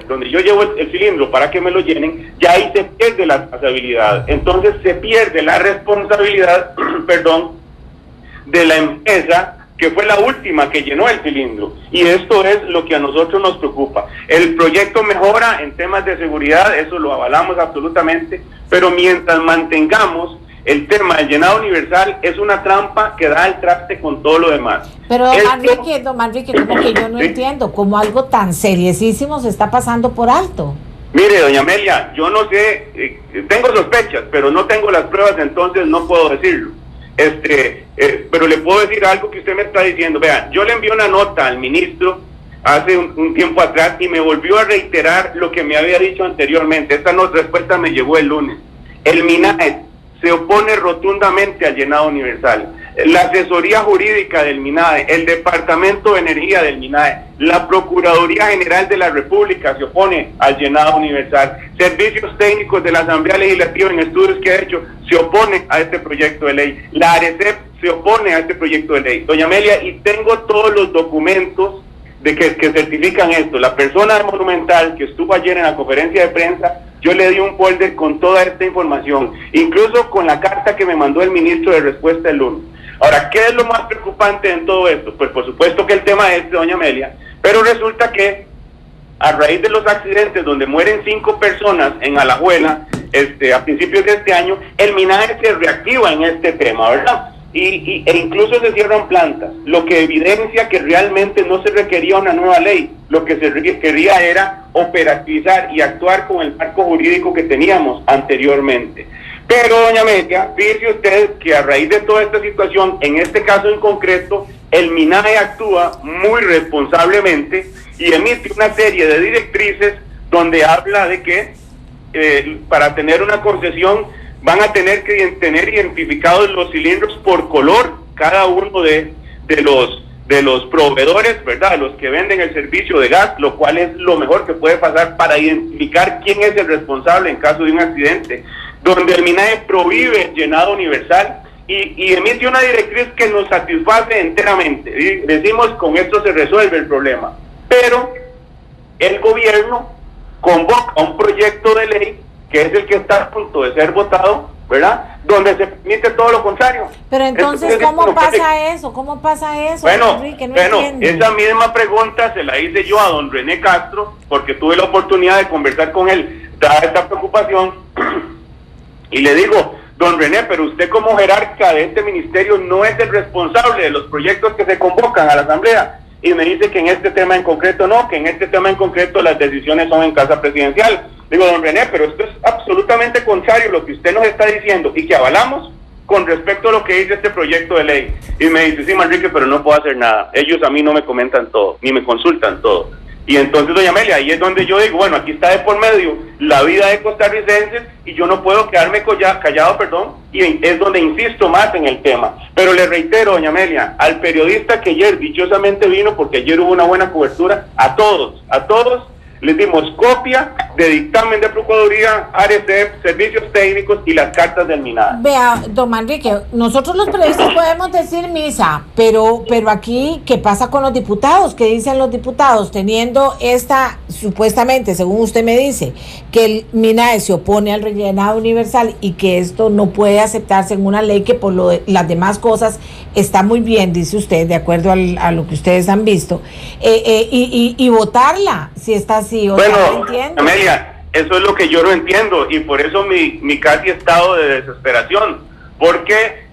donde yo llevo el cilindro para que me lo llenen, ya ahí se pierde la trazabilidad. Entonces se pierde la responsabilidad, de la empresa que fue la última que llenó el cilindro. Y esto es lo que a nosotros nos preocupa. El proyecto mejora en temas de seguridad, eso lo avalamos absolutamente, pero mientras mantengamos el tema del llenado universal, es una trampa que da el traste con todo lo demás. Pero don Manrique, como que yo no entiendo cómo algo tan seriosísimo se está pasando por alto. Mire, doña Amelia, yo no sé, tengo sospechas, pero no tengo las pruebas, entonces no puedo decirlo. Pero le puedo decir algo que usted me está diciendo. Vean, yo le envié una nota al ministro hace un tiempo atrás y me volvió a reiterar lo que me había dicho anteriormente. Esta respuesta me llegó el lunes. El MINAE se opone rotundamente al llenado universal. La asesoría jurídica del MINAE, el Departamento de Energía del MINAE, la Procuraduría General de la República se opone al llenado universal. Servicios técnicos de la Asamblea Legislativa, en estudios que ha hecho, se opone a este proyecto de ley. La ARECEP se opone a este proyecto de ley. Doña Amelia, y tengo todos los documentos de que certifican esto. La persona de Monumental que estuvo ayer en la conferencia de prensa yo le di un folder con toda esta información, incluso con la carta que me mandó el ministro de respuesta el lunes. Ahora, ¿qué es lo más preocupante en todo esto? Pues por supuesto que el tema es de doña Amelia, pero resulta que a raíz de los accidentes donde mueren 5 personas en Alajuela, a principios de este año, el MINAE se reactiva en este tema, ¿verdad? E incluso se cierran plantas, lo que evidencia que realmente no se requería una nueva ley, lo que se requería era operativizar y actuar con el marco jurídico que teníamos anteriormente. Pero, doña Amelia, fíjese usted que a raíz de toda esta situación, en este caso en concreto, el MINAE actúa muy responsablemente y emite una serie de directrices donde habla de que para tener una concesión van a tener que tener identificados los cilindros por color, cada uno de los proveedores, ¿verdad?, los que venden el servicio de gas, lo cual es lo mejor que puede pasar para identificar quién es el responsable en caso de un accidente, donde el MINAE prohíbe el llenado universal y emite una directriz que nos satisface enteramente. Y decimos, con esto se resuelve el problema, pero el gobierno convoca un proyecto de ley que es el que está a punto de ser votado, ¿verdad?, donde se permite todo lo contrario. Pero entonces, ¿cómo pasa eso? ¿Cómo pasa eso? Bueno, Enrique, no bueno, entiendo. esa misma pregunta se la hice yo a don René Castro, porque tuve la oportunidad de conversar con él, dada esta preocupación, y le digo, don René, pero usted como jerarca de este ministerio no es el responsable de los proyectos que se convocan a la Asamblea. Y me dice que en este tema en concreto no, que en este tema en concreto las decisiones son en Casa Presidencial. Digo, don René, pero esto es absolutamente contrario a lo que usted nos está diciendo y que avalamos con respecto a lo que dice este proyecto de ley. Y me dice, sí, Manrique, pero no puedo hacer nada. Ellos a mí no me comentan todo, ni me consultan todo. Y entonces, doña Amelia, ahí es donde yo digo, bueno, aquí está de por medio la vida de costarricenses y yo no puedo quedarme callado, y es donde insisto más en el tema. Pero le reitero, doña Amelia, al periodista que ayer dichosamente vino, porque ayer hubo una buena cobertura, a todos les dimos copia de dictamen de Procuraduría, ARECEP, servicios técnicos y las cartas del MINAE. Vea, don Manrique, nosotros los periodistas podemos decir misa, pero aquí, ¿qué pasa con los diputados? ¿Qué dicen los diputados? Teniendo esta, supuestamente, según usted me dice, que el MINAE se opone al rellenado universal y que esto no puede aceptarse en una ley que por las demás cosas está muy bien, dice usted, de acuerdo a lo que ustedes han visto, y votarla, si está así. Bueno, Amelia, eso es lo que yo no entiendo y por eso mi casi estado de desesperación, porque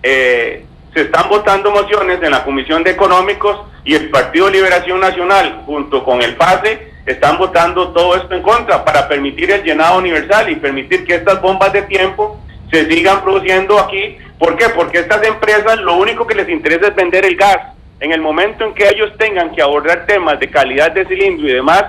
se están votando mociones en la Comisión de Económicos y el Partido Liberación Nacional junto con el PASE están votando todo esto en contra para permitir el llenado universal y permitir que estas bombas de tiempo se sigan produciendo aquí. ¿Por qué? Porque estas empresas lo único que les interesa es vender el gas. En el momento en que ellos tengan que abordar temas de calidad de cilindro y demás,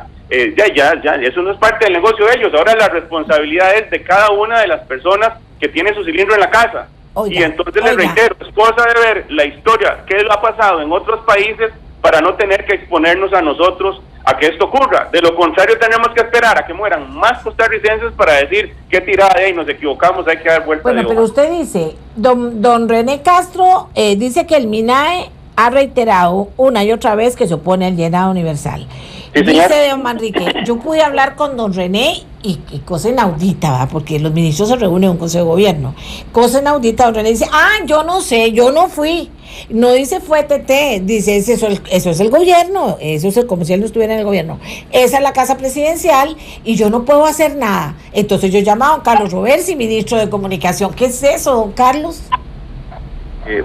ya, eso no es parte del negocio de ellos. Ahora la responsabilidad es de cada una de las personas que tiene su cilindro en la casa. Y entonces les reitero, es cosa de ver la historia, qué ha pasado en otros países para no tener que exponernos a nosotros a que esto ocurra. De lo contrario, tenemos que esperar a que mueran más costarricenses para decir qué tirada de ahí, nos equivocamos, hay que dar vuelta de hoja. Bueno, pero usted dice, don René Castro dice que el MINAE ha reiterado una y otra vez que se opone al llenado universal. Sí, dice don Manrique, yo pude hablar con don René y cosa inaudita, ¿verdad? Porque los ministros se reúnen en un consejo de gobierno. Cosa inaudita, don René dice, yo no sé, yo no fui. No dice fue TT, dice eso es el gobierno, eso es como si él no estuviera en el gobierno. Esa es la Casa Presidencial y yo no puedo hacer nada. Entonces yo llamo a don Carlos Roversi, ministro de Comunicación. ¿Qué es eso, don Carlos?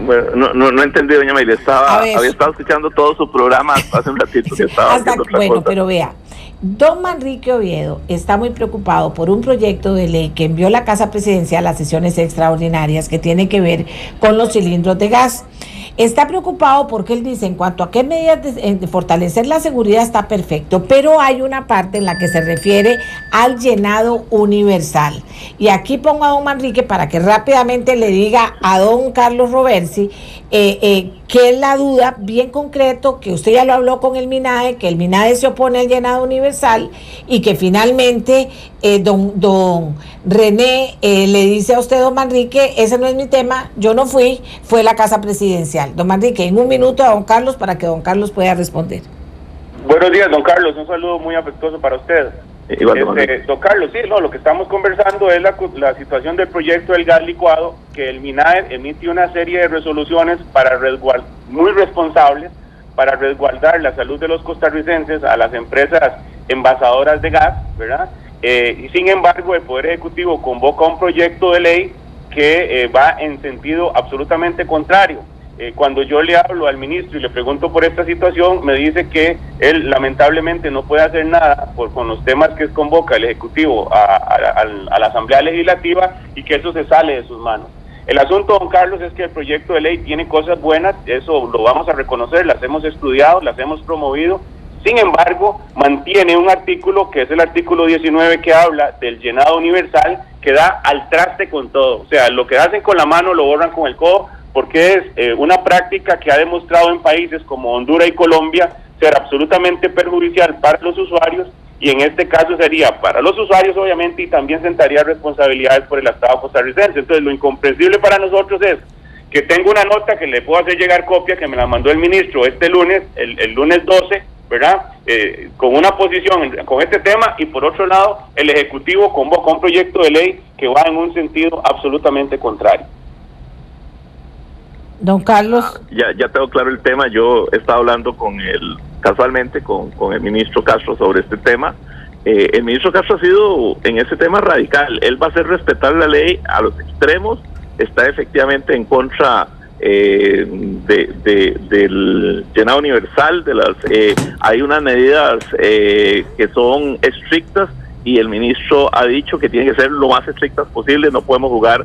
Bueno, no entendí, doña Amelia, había estado escuchando todo su programa hace un ratito que estaba haciendo otra cosa. Pero vea, don Manrique Oviedo está muy preocupado por un proyecto de ley que envió la Casa Presidencial a sesiones extraordinarias que tiene que ver con los cilindros de gas. Está preocupado porque él dice, en cuanto a qué medidas de fortalecer la seguridad está perfecto, pero hay una parte en la que se refiere al llenado universal. Y aquí pongo a don Manrique para que rápidamente le diga a don Carlos Roversi que es la duda bien concreto, que usted ya lo habló con el MINAE, que el MINAE se opone al llenado universal y que finalmente don René le dice a usted, don Manrique, ese no es mi tema, yo no fui, fue la Casa Presidencial. Don Manrique, en un minuto a don Carlos para que don Carlos pueda responder. Buenos días, don Carlos, un saludo muy afectuoso para usted. Don Carlos, sí, no, lo que estamos conversando es la situación del proyecto del gas licuado, que el MINAE emite una serie de resoluciones muy responsables para resguardar la salud de los costarricenses a las empresas envasadoras de gas, ¿verdad? Y sin embargo, el Poder Ejecutivo convoca un proyecto de ley que va en sentido absolutamente contrario. Cuando yo le hablo al ministro y le pregunto por esta situación, me dice que él lamentablemente no puede hacer nada con los temas que convoca el Ejecutivo a la Asamblea Legislativa y que eso se sale de sus manos. El asunto, don Carlos, es que el proyecto de ley tiene cosas buenas, eso lo vamos a reconocer, las hemos estudiado, las hemos promovido. Sin embargo, mantiene un artículo que es el artículo 19 que habla del llenado universal, que da al traste con todo. O sea, lo que hacen con la mano lo borran con el codo, porque es una práctica que ha demostrado en países como Honduras y Colombia ser absolutamente perjudicial para los usuarios, y en este caso sería para los usuarios obviamente, y también sentaría responsabilidades por el Estado costarricense. Entonces lo incomprensible para nosotros es que tengo una nota que le puedo hacer llegar copia, que me la mandó el ministro este lunes, el lunes 12, ¿verdad? Con una posición con este tema, y por otro lado el Ejecutivo convoca un proyecto de ley que va en un sentido absolutamente contrario. Don Carlos. Ya tengo claro el tema. Yo he estado hablando casualmente con el ministro Castro sobre este tema. El ministro Castro ha sido en ese tema radical. Él va a hacer respetar la ley a los extremos. Está efectivamente en contra del llenado universal. Hay unas medidas que son estrictas, y el ministro ha dicho que tienen que ser lo más estrictas posible. No podemos jugar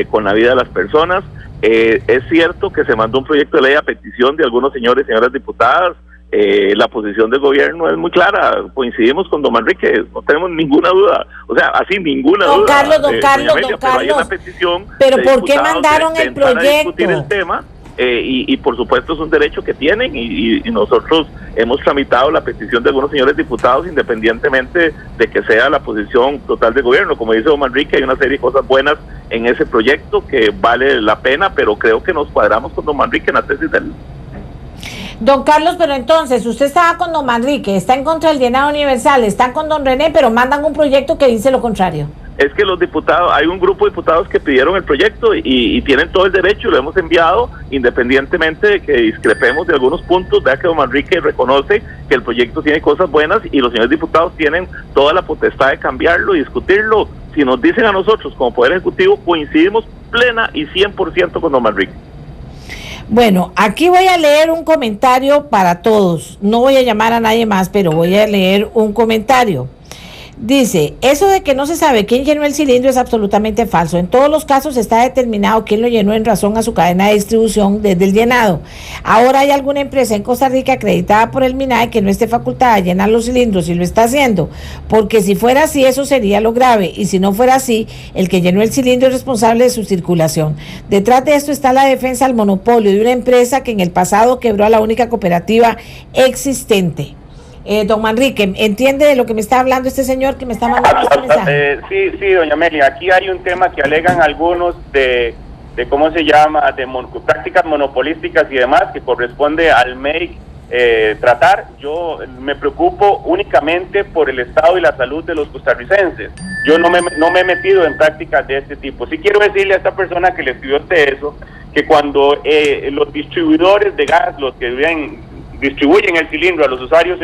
con la vida de las personas. Es cierto que se mandó un proyecto de ley a petición de algunos señores y señoras diputadas. La posición del gobierno es muy clara. Coincidimos con don Manrique, no tenemos ninguna duda. O sea, así ninguna duda. Don Carlos. Pero hay una petición. ¿Pero por qué mandaron el proyecto? Discutir el tema. Y por supuesto es un derecho que tienen, y nosotros hemos tramitado la petición de algunos señores diputados independientemente de que sea la posición total del gobierno. Como dice don Manrique, hay una serie de cosas buenas en ese proyecto que vale la pena, pero creo que nos cuadramos con don Manrique en la tesis del... Don Carlos, pero entonces usted estaba con don Manrique, está en contra del llenado universal, están con don René, pero mandan un proyecto que dice lo contrario. Es que los diputados, hay un grupo de diputados que pidieron el proyecto y tienen todo el derecho, lo hemos enviado, independientemente de que discrepemos de algunos puntos. Vea que don Manrique reconoce que el proyecto tiene cosas buenas y los señores diputados tienen toda la potestad de cambiarlo y discutirlo. Si nos dicen a nosotros como Poder Ejecutivo, coincidimos plena y 100% con don Manrique. Bueno, aquí voy a leer un comentario para todos. No voy a llamar a nadie más, pero voy a leer un comentario. Dice, eso de que no se sabe quién llenó el cilindro es absolutamente falso. En todos los casos está determinado quién lo llenó en razón a su cadena de distribución desde el llenado. Ahora hay alguna empresa en Costa Rica acreditada por el MINAE que no esté facultada a llenar los cilindros y lo está haciendo, porque si fuera así eso sería lo grave, y si no fuera así, el que llenó el cilindro es responsable de su circulación. Detrás de esto está la defensa al monopolio de una empresa que en el pasado quebró a la única cooperativa existente. Don Manrique, ¿entiende de lo que me está hablando este señor que me está mandando este mensaje? Sí, doña Amelia, aquí hay un tema que alegan algunos de ¿cómo se llama?, de prácticas monopolísticas y demás, que corresponde al MEIC tratar. Yo me preocupo únicamente por el estado y la salud de los costarricenses. Yo no me he metido en prácticas de este tipo. Sí quiero decirle a esta persona que le escribió eso, que cuando los distribuidores de gas, los que distribuyen el cilindro a los usuarios,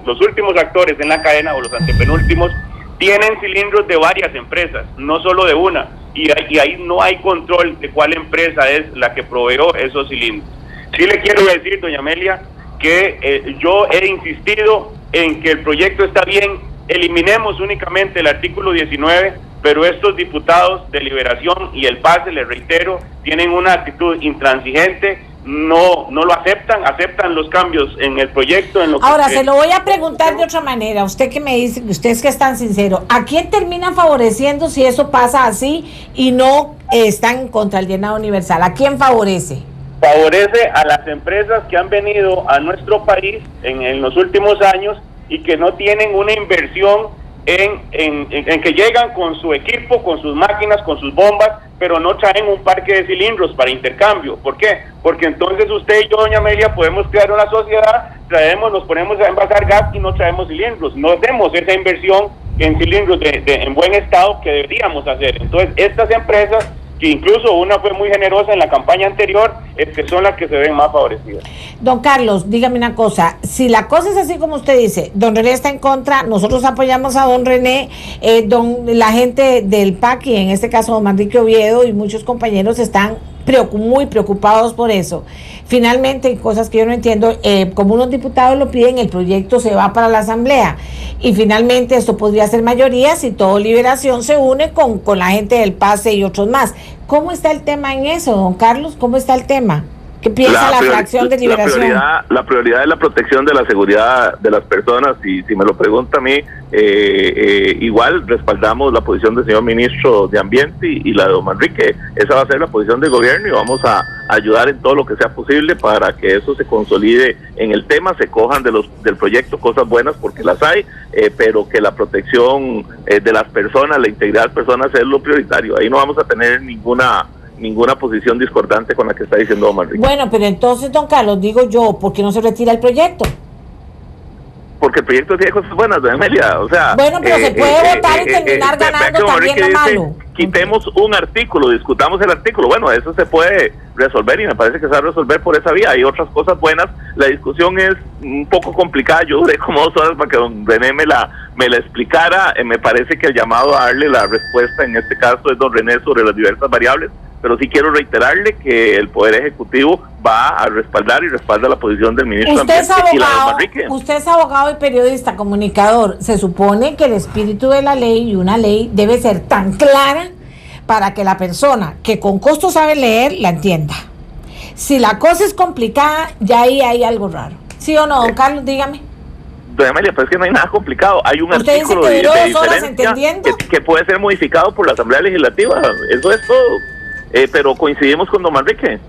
los últimos actores en la cadena o los antepenúltimos, tienen cilindros de varias empresas, no solo de una, y ahí no hay control de cuál empresa es la que proveó esos cilindros. Sí le quiero decir, doña Amelia, que yo he insistido en que el proyecto está bien, eliminemos únicamente el artículo 19, pero estos diputados de Liberación y el PAS, les reitero, tienen una actitud intransigente. No lo aceptan los cambios en el proyecto. Ahora, se lo voy a preguntar de otra manera, usted que me dice, usted es que es tan sincero, ¿a quién termina favoreciendo si eso pasa así y no están contra el llenado universal? ¿A quién favorece? Favorece a las empresas que han venido a nuestro país en los últimos años y que no tienen una inversión en que llegan con su equipo, con sus máquinas, con sus bombas, pero no traen un parque de cilindros para intercambio. ¿Por qué? Porque entonces usted y yo, doña Amelia, podemos crear una sociedad, nos ponemos a envasar gas y no traemos cilindros. No hacemos esa inversión en cilindros en buen estado que deberíamos hacer. Entonces, estas empresas, que incluso una fue muy generosa en la campaña anterior, que son las que se ven más favorecidas. Don Carlos, dígame una cosa, si la cosa es así como usted dice, don René está en contra, nosotros apoyamos a don René, la gente del PAC, y en este caso don Manrique Oviedo y muchos compañeros están muy preocupados por eso. Finalmente, hay cosas que yo no entiendo, como unos diputados lo piden, el proyecto se va para la asamblea, y finalmente esto podría ser mayoría si todo Liberación se une con la gente del PACE y otros más. ¿Cómo está el tema en eso, don Carlos? ¿Cómo está el tema? ¿Qué piensa la fracción de Liberación? La prioridad es la protección de la seguridad de las personas, y si me lo pregunta a mí, igual respaldamos la posición del señor ministro de Ambiente y la de don Manrique. Esa va a ser la posición del gobierno, y vamos a ayudar en todo lo que sea posible para que eso se consolide en el tema, se cojan del proyecto cosas buenas, porque las hay, pero que la protección de las personas, la integridad de las personas es lo prioritario. Ahí no vamos a tener ninguna posición discordante con la que está diciendo don Manrique. Bueno, pero entonces, don Carlos, digo yo, ¿por qué no se retira el proyecto? Porque el proyecto tiene cosas buenas, doña Amelia, o sea... Bueno, pero se puede votar y terminar ganando también lo malo. Quitemos un artículo, discutamos el artículo, bueno, eso se puede resolver, y me parece que se va a resolver por esa vía. Hay otras cosas buenas, la discusión es un poco complicada, yo duré como 2 horas para que don René me la explicara. Me parece que el llamado a darle la respuesta en este caso es don René sobre las diversas variables, pero sí quiero reiterarle que el Poder Ejecutivo va a respaldar y respalda la posición del ministro de Ambiente y la de don Manrique. Usted es abogado y periodista, comunicador. Se supone que el espíritu de la ley, y una ley debe ser tan clara para que la persona que con costo sabe leer la entienda. Si la cosa es complicada, ya ahí hay algo raro. ¿Sí o no, don Carlos? Dígame. Doña Amelia, pues es que no hay nada complicado. Hay un artículo de diferencia que puede ser modificado por la Asamblea Legislativa. Eso es todo. Pero coincidimos con don Manrique.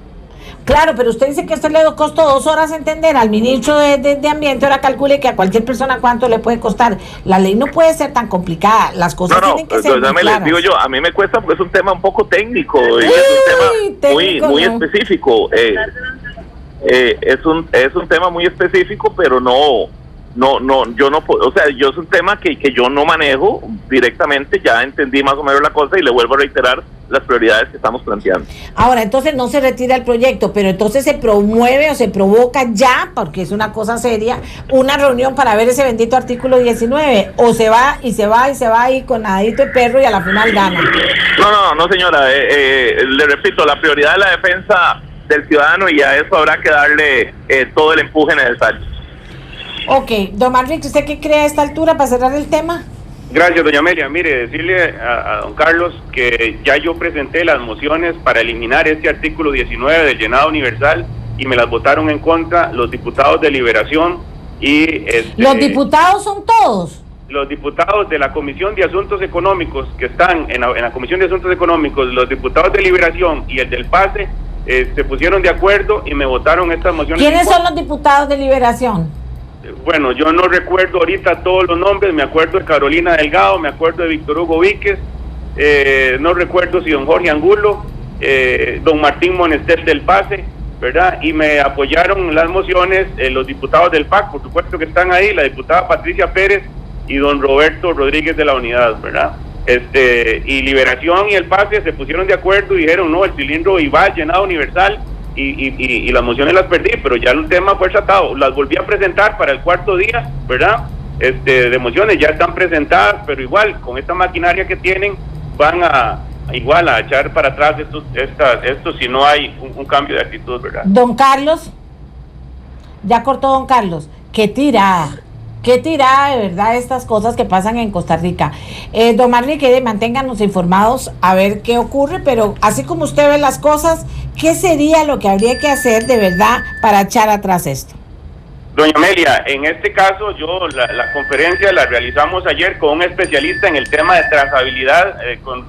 Claro, pero usted dice que esto le costó 2 horas entender al ministro de Ambiente. Ahora calcule que a cualquier persona cuánto le puede costar. La ley no puede ser tan complicada. Las cosas tienen que ser muy claras. Digo yo, a mí me cuesta porque es un tema un poco técnico, y es un tema muy específico. Es un tema muy específico, pero yo no puedo, o sea, yo es un tema que yo no manejo directamente. Ya entendí más o menos la cosa y le vuelvo a reiterar las prioridades que estamos planteando. Ahora, entonces no se retira el proyecto, pero entonces se promueve o se provoca ya, porque es una cosa seria, una reunión para ver ese bendito artículo 19, o se va ahí con nadito de perro y a la final gana. No, señora, le repito, la prioridad es la defensa del ciudadano, y a eso habrá que darle todo el empuje necesario. Ok, don Manrique, ¿usted qué cree a esta altura para cerrar el tema? Gracias, doña Amelia. Mire, decirle a don Carlos que ya yo presenté las mociones para eliminar este artículo 19 del llenado universal, y me las votaron en contra los diputados de Liberación y... ¿Los diputados son todos? Los diputados de la Comisión de Asuntos Económicos, que están en la Comisión de Asuntos Económicos, los diputados de Liberación y el del PACE, se pusieron de acuerdo y me votaron estas mociones. ¿Quiénes son los diputados de Liberación? Bueno, yo no recuerdo ahorita todos los nombres. Me acuerdo de Carolina Delgado, me acuerdo de Víctor Hugo Víquez, no recuerdo si don Jorge Angulo, don Martín Monestel del PACE, ¿verdad? Y me apoyaron las mociones los diputados del PAC, por supuesto que están ahí, la diputada Patricia Pérez y don Roberto Rodríguez de la Unidad, ¿verdad? Y Liberación y el PACE se pusieron de acuerdo y dijeron, no, el cilindro iba al llenado universal, y las mociones las perdí, pero ya el tema fue tratado. Las volví a presentar para el 4º día, ¿verdad? De mociones ya están presentadas, pero igual con esta maquinaria que tienen van a echar para atrás estos si no hay un cambio de actitud, ¿verdad? Don Carlos, ya cortó don Carlos, qué tirada de verdad estas cosas que pasan en Costa Rica. Don Manrique, manténganos informados a ver qué ocurre, pero así como usted ve las cosas, ¿qué sería lo que habría que hacer de verdad para echar atrás esto? Doña Amelia, en este caso la conferencia la realizamos ayer con un especialista en el tema de trazabilidad,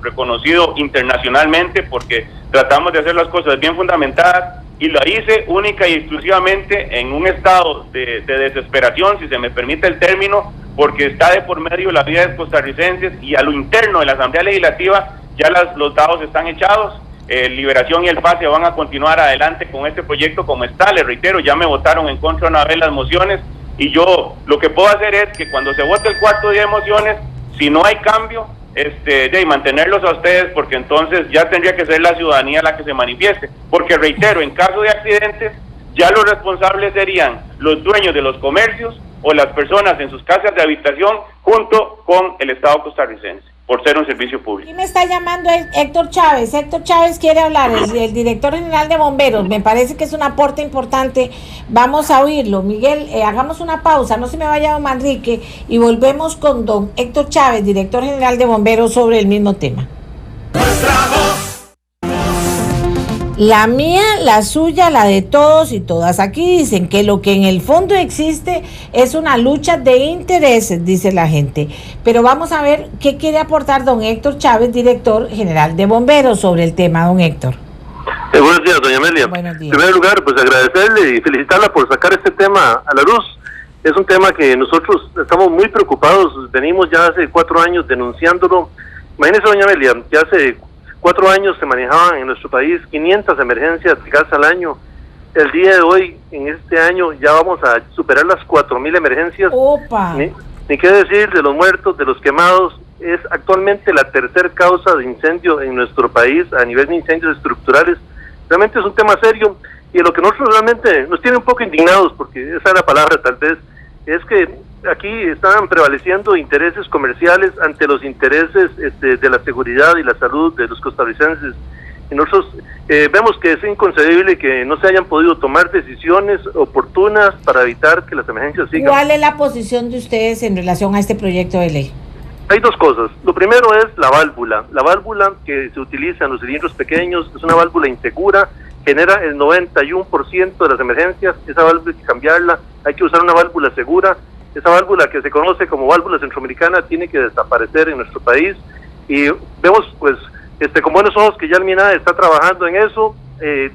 reconocido internacionalmente, porque tratamos de hacer las cosas bien fundamentadas, y lo hice única y exclusivamente en un estado de desesperación, si se me permite el término, porque está de por medio la vida de costarricenses, y a lo interno de la Asamblea Legislativa ya los dados están echados. Liberación y el PACE van a continuar adelante con este proyecto como está. Les reitero, ya me votaron en contra una vez las mociones, y yo lo que puedo hacer es que cuando se vote el 4º día de mociones Si no hay cambio, de mantenerlos a ustedes, porque entonces ya tendría que ser la ciudadanía la que se manifieste, porque reitero, en caso de accidentes, ya los responsables serían los dueños de los comercios o las personas en sus casas de habitación junto con el Estado costarricense, por ser un servicio público. Y me está llamando Héctor Chávez. Héctor Chávez quiere hablar, el director general de bomberos. Me parece que es un aporte importante. Vamos a oírlo. Miguel, hagamos una pausa, no se me vaya don Manrique, y volvemos con don Héctor Chávez, director general de bomberos, sobre el mismo tema. La mía, la suya, la de todos y todas. Aquí dicen que lo que en el fondo existe es una lucha de intereses, dice la gente. Pero vamos a ver qué quiere aportar don Héctor Chávez, director general de bomberos, sobre el tema, don Héctor. Buenos días, doña Amelia. Buenos días. En primer lugar, pues agradecerle y felicitarla por sacar este tema a la luz. Es un tema que nosotros estamos muy preocupados, venimos ya hace 4 años denunciándolo. Imagínese, doña Amelia, que hace 4 años se manejaban en nuestro país 500 emergencias de gas al año. El día de hoy, en este año, ya vamos a superar las 4.000 emergencias. ¡Opa! Ni qué decir de los muertos, de los quemados. Es actualmente la tercera causa de incendio en nuestro país a nivel de incendios estructurales. Realmente es un tema serio, y lo que nosotros realmente nos tiene un poco indignados, porque esa es la palabra tal vez, es que aquí están prevaleciendo intereses comerciales ante los intereses de la seguridad y la salud de los costarricenses. Y nosotros vemos que es inconcebible que no se hayan podido tomar decisiones oportunas para evitar que las emergencias sigan. ¿Cuál es la posición de ustedes en relación a este proyecto de ley? Hay 2 cosas. Lo primero es la válvula. La válvula que se utiliza en los cilindros pequeños es una válvula insegura, genera el 91% de las emergencias. Esa válvula hay que cambiarla, hay que usar una válvula segura. Esa válvula, que se conoce como válvula centroamericana, tiene que desaparecer en nuestro país, y vemos pues con buenos ojos que ya el MINAE está trabajando en eso.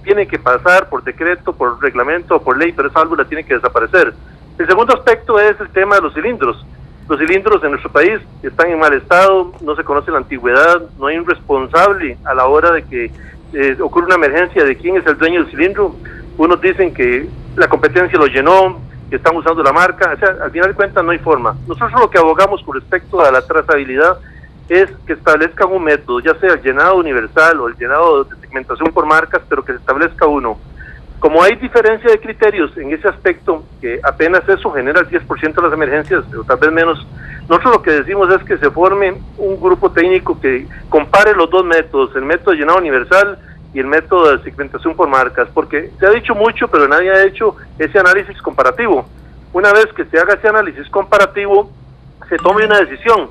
Tiene que pasar por decreto, por reglamento o por ley, pero esa válvula tiene que desaparecer. El segundo aspecto es el tema de los cilindros. Los cilindros en nuestro país están en mal estado, no se conoce la antigüedad, no hay un responsable a la hora de que ocurre una emergencia de quién es el dueño del cilindro. Unos dicen que la competencia lo llenó, que están usando la marca, o sea, al final de cuentas no hay forma. Nosotros lo que abogamos con respecto a la trazabilidad es que establezcan un método, ya sea el llenado universal o el llenado de segmentación por marcas, pero que se establezca uno. Como hay diferencia de criterios en ese aspecto, que apenas eso genera el 10% de las emergencias, o tal vez menos, nosotros lo que decimos es que se forme un grupo técnico que compare los 2 métodos, el método de llenado universal y el método de segmentación por marcas, porque se ha dicho mucho, pero nadie ha hecho ese análisis comparativo. Una vez que se haga ese análisis comparativo, se tome una decisión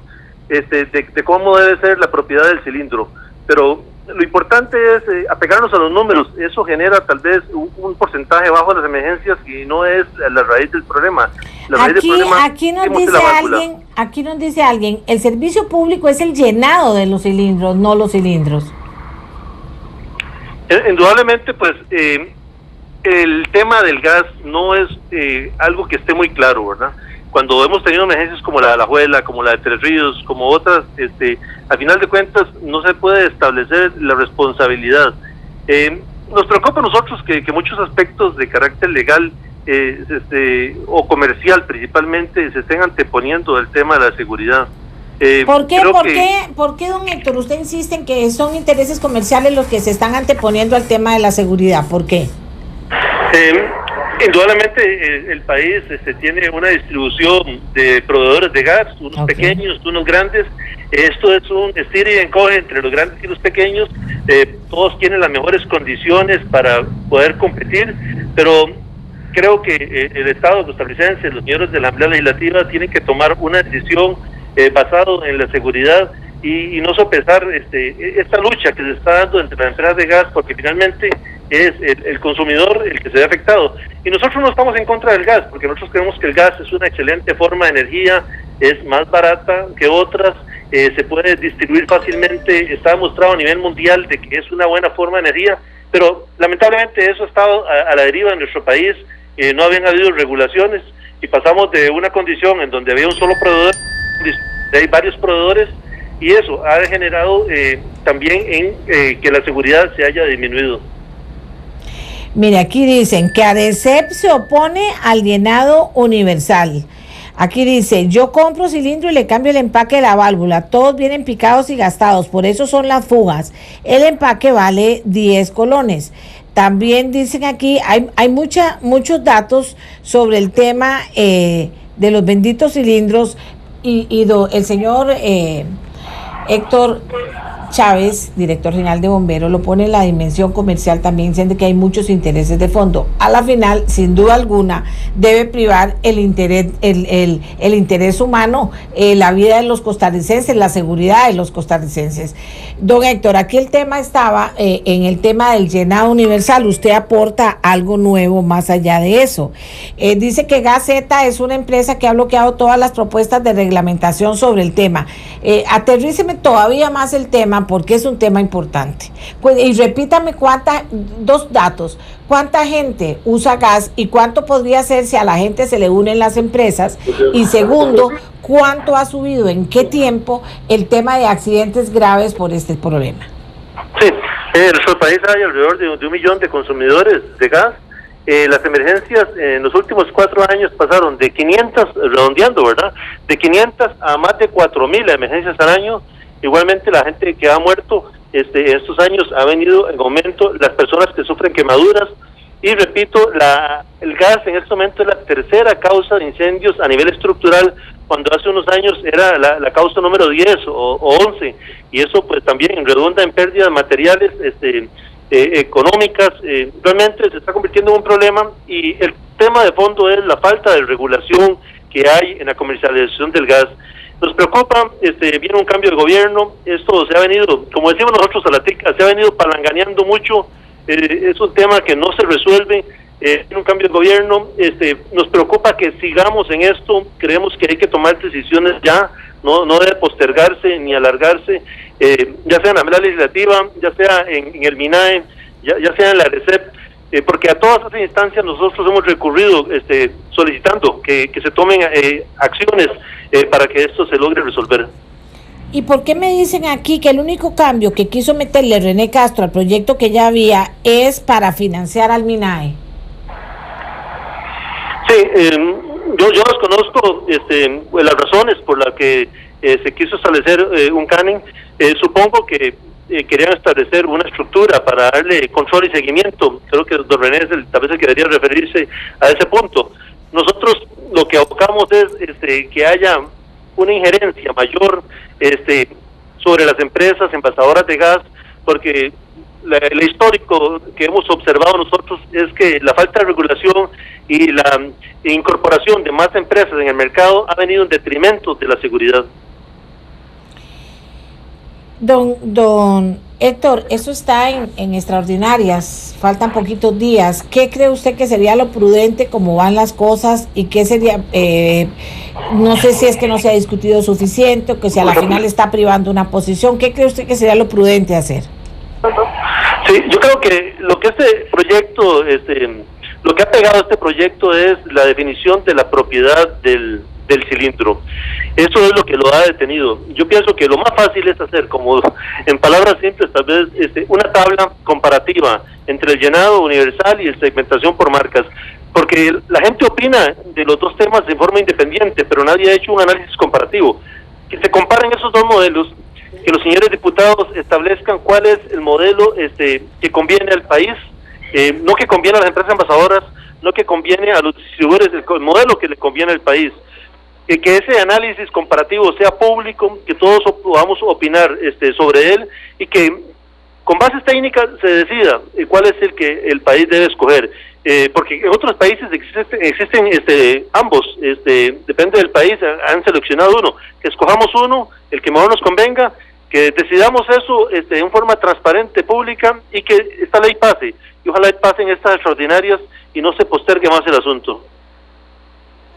de cómo debe ser la propiedad del cilindro. Pero lo importante es apegarnos a los números. Eso genera tal vez un porcentaje bajo de las emergencias, y no es la raíz del problema. La raíz del problema aquí nos dice alguien, el servicio público es el llenado de los cilindros, no los cilindros. Indudablemente, pues el tema del gas no es algo que esté muy claro, ¿verdad? Cuando hemos tenido emergencias como la de Alajuela, como la de Tres Ríos, como otras, al final de cuentas no se puede establecer la responsabilidad. Nos preocupa a nosotros que muchos aspectos de carácter legal o comercial principalmente se estén anteponiendo del tema de la seguridad. ¿Por qué, don Héctor, usted insiste en que son intereses comerciales los que se están anteponiendo al tema de la seguridad? ¿Por qué? Indudablemente el país tiene una distribución de proveedores de gas, unos pequeños, unos grandes. Esto es un estira y encoge entre los grandes y los pequeños. Todos tienen las mejores condiciones para poder competir, pero creo que el Estado costarricense, los miembros de la Asamblea Legislativa, tienen que tomar una decisión basado en la seguridad y no sopesar esta lucha que se está dando entre las empresas de gas, porque finalmente es el consumidor el que se ve afectado. Y nosotros no estamos en contra del gas, porque nosotros creemos que el gas es una excelente forma de energía, es más barata que otras, se puede distribuir fácilmente, está demostrado a nivel mundial de que es una buena forma de energía, pero lamentablemente eso ha estado a la deriva en nuestro país. No habían habido regulaciones y pasamos de una condición en donde había un solo proveedor, hay varios proveedores, y eso ha generado también en que la seguridad se haya disminuido. Mire, aquí dicen que ADECEP se opone al llenado universal. Aquí dice, yo compro cilindro y le cambio el empaque de la válvula. Todos vienen picados y gastados, por eso son las fugas. El empaque vale 10 colones. También dicen aquí, hay muchos datos sobre el tema de los benditos cilindros y el señor Héctor Chávez, director general de Bomberos, lo pone en la dimensión comercial, también diciendo que hay muchos intereses de fondo. A la final, sin duda alguna, debe privar el interés humano, la vida de los costarricenses, la seguridad de los costarricenses. Don Héctor, aquí el tema estaba en el tema del llenado universal. Usted aporta algo nuevo más allá de eso. Dice que Gas Z es una empresa que ha bloqueado todas las propuestas de reglamentación sobre el tema. Aterríceme todavía más el tema, porque es un tema importante. Y repítame dos datos, cuánta gente usa gas y cuánto podría ser si a la gente se le unen las empresas, y segundo, cuánto ha subido, en qué tiempo, el tema de accidentes graves por este problema. Sí, en nuestro país hay alrededor de 1 millón de consumidores de gas. Las emergencias en los últimos 4 años pasaron de 500, redondeando, ¿verdad?, de 500 a más de 4.000 emergencias al año. Igualmente la gente que ha muerto estos años ha venido en aumento, las personas que sufren quemaduras, y repito, el gas en este momento es la tercera causa de incendios a nivel estructural, cuando hace unos años era la causa número 10 o 11, y eso pues también redunda en pérdidas materiales económicas. Realmente se está convirtiendo en un problema, y el tema de fondo es la falta de regulación que hay en la comercialización del gas. Nos preocupa, viene un cambio de gobierno, esto se ha venido, como decimos nosotros a la tica, se ha venido palanganeando mucho, es un tema que no se resuelve, viene un cambio de gobierno, nos preocupa que sigamos en esto, creemos que hay que tomar decisiones ya, no debe postergarse ni alargarse, ya sea en la Asamblea Legislativa, ya sea en el MINAE, ya sea en la ARECEP, porque a todas esas instancias nosotros hemos recurrido solicitando que se tomen acciones para que esto se logre resolver. ¿Y por qué me dicen aquí que el único cambio que quiso meterle René Castro al proyecto que ya había es para financiar al MINAE? Sí, yo desconozco las razones por las que se quiso establecer un canon. Supongo que querían establecer una estructura para darle control y seguimiento. Creo que don René tal vez que debería referirse a ese punto. Nosotros lo que abocamos es que haya una injerencia mayor sobre las empresas envasadoras de gas, porque el histórico que hemos observado nosotros es que la falta de regulación y la incorporación de más empresas en el mercado ha venido en detrimento de la seguridad. Don Héctor, eso está en extraordinarias, faltan poquitos días. ¿Qué cree usted que sería lo prudente, cómo van las cosas, y qué sería, no sé si es que no se ha discutido suficiente o que si a la final está privando una posición? ¿Qué cree usted que sería lo prudente hacer? Sí, yo creo que lo que este proyecto, lo que ha pegado este proyecto es la definición de la propiedad del cilindro. Eso es lo que lo ha detenido. Yo pienso que lo más fácil es hacer, como en palabras simples, tal vez una tabla comparativa entre el llenado universal y el segmentación por marcas, porque la gente opina de los dos temas de forma independiente, pero nadie ha hecho un análisis comparativo. Que se comparen esos dos modelos, que los señores diputados establezcan cuál es el modelo que conviene al país, no que conviene a las empresas envasadoras, no que conviene a los distribuidores, el modelo que le conviene al país. Que ese análisis comparativo sea público, que todos podamos opinar sobre él, y que con bases técnicas se decida cuál es el que el país debe escoger, porque en otros países existen ambos, depende del país, han seleccionado uno, que escojamos uno, el que mejor nos convenga, que decidamos eso en forma transparente, pública, y que esta ley pase, y ojalá pasen estas extraordinarias y no se postergue más el asunto.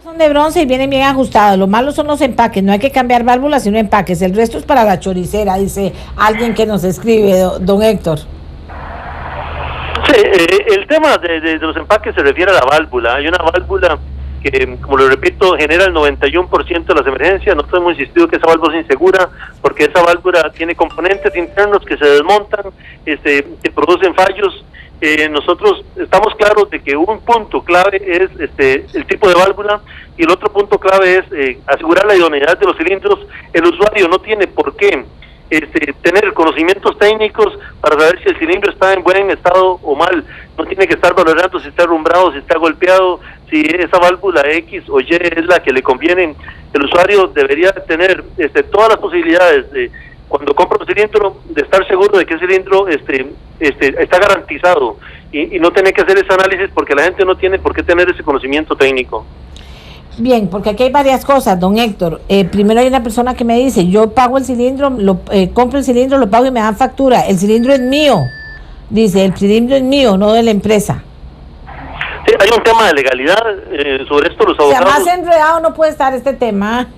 Son de bronce y vienen bien ajustados. Lo malo son los empaques. No hay que cambiar válvulas sino empaques. El resto es para la choricera, dice alguien que nos escribe, don Héctor. Sí, el tema de los empaques se refiere a la válvula. Hay una válvula que, como lo repito, genera el 91% de las emergencias. Nosotros hemos insistido que esa válvula es insegura, porque esa válvula tiene componentes internos que se desmontan, que producen fallos, nosotros estamos claros de que un punto clave es el tipo de válvula, y el otro punto clave es asegurar la idoneidad de los cilindros. El usuario no tiene por qué tener conocimientos técnicos para saber si el cilindro está en buen estado o mal. No tiene que estar valorando si está arrumbrado, si está golpeado, si esa válvula X o Y es la que le conviene. El usuario debería tener todas las posibilidades de, cuando compra un cilindro, de estar seguro de que el cilindro está garantizado, y no tener que hacer ese análisis, porque la gente no tiene por qué tener ese conocimiento técnico. Bien, porque aquí hay varias cosas, don Héctor. Primero hay una persona que me dice, yo pago el cilindro, compro el cilindro, lo pago y me dan factura. El cilindro es mío. Dice, el cilindro es mío, no de la empresa. Sí, hay un tema de legalidad sobre esto. Los abogados... O sea, más enredado no puede estar este tema.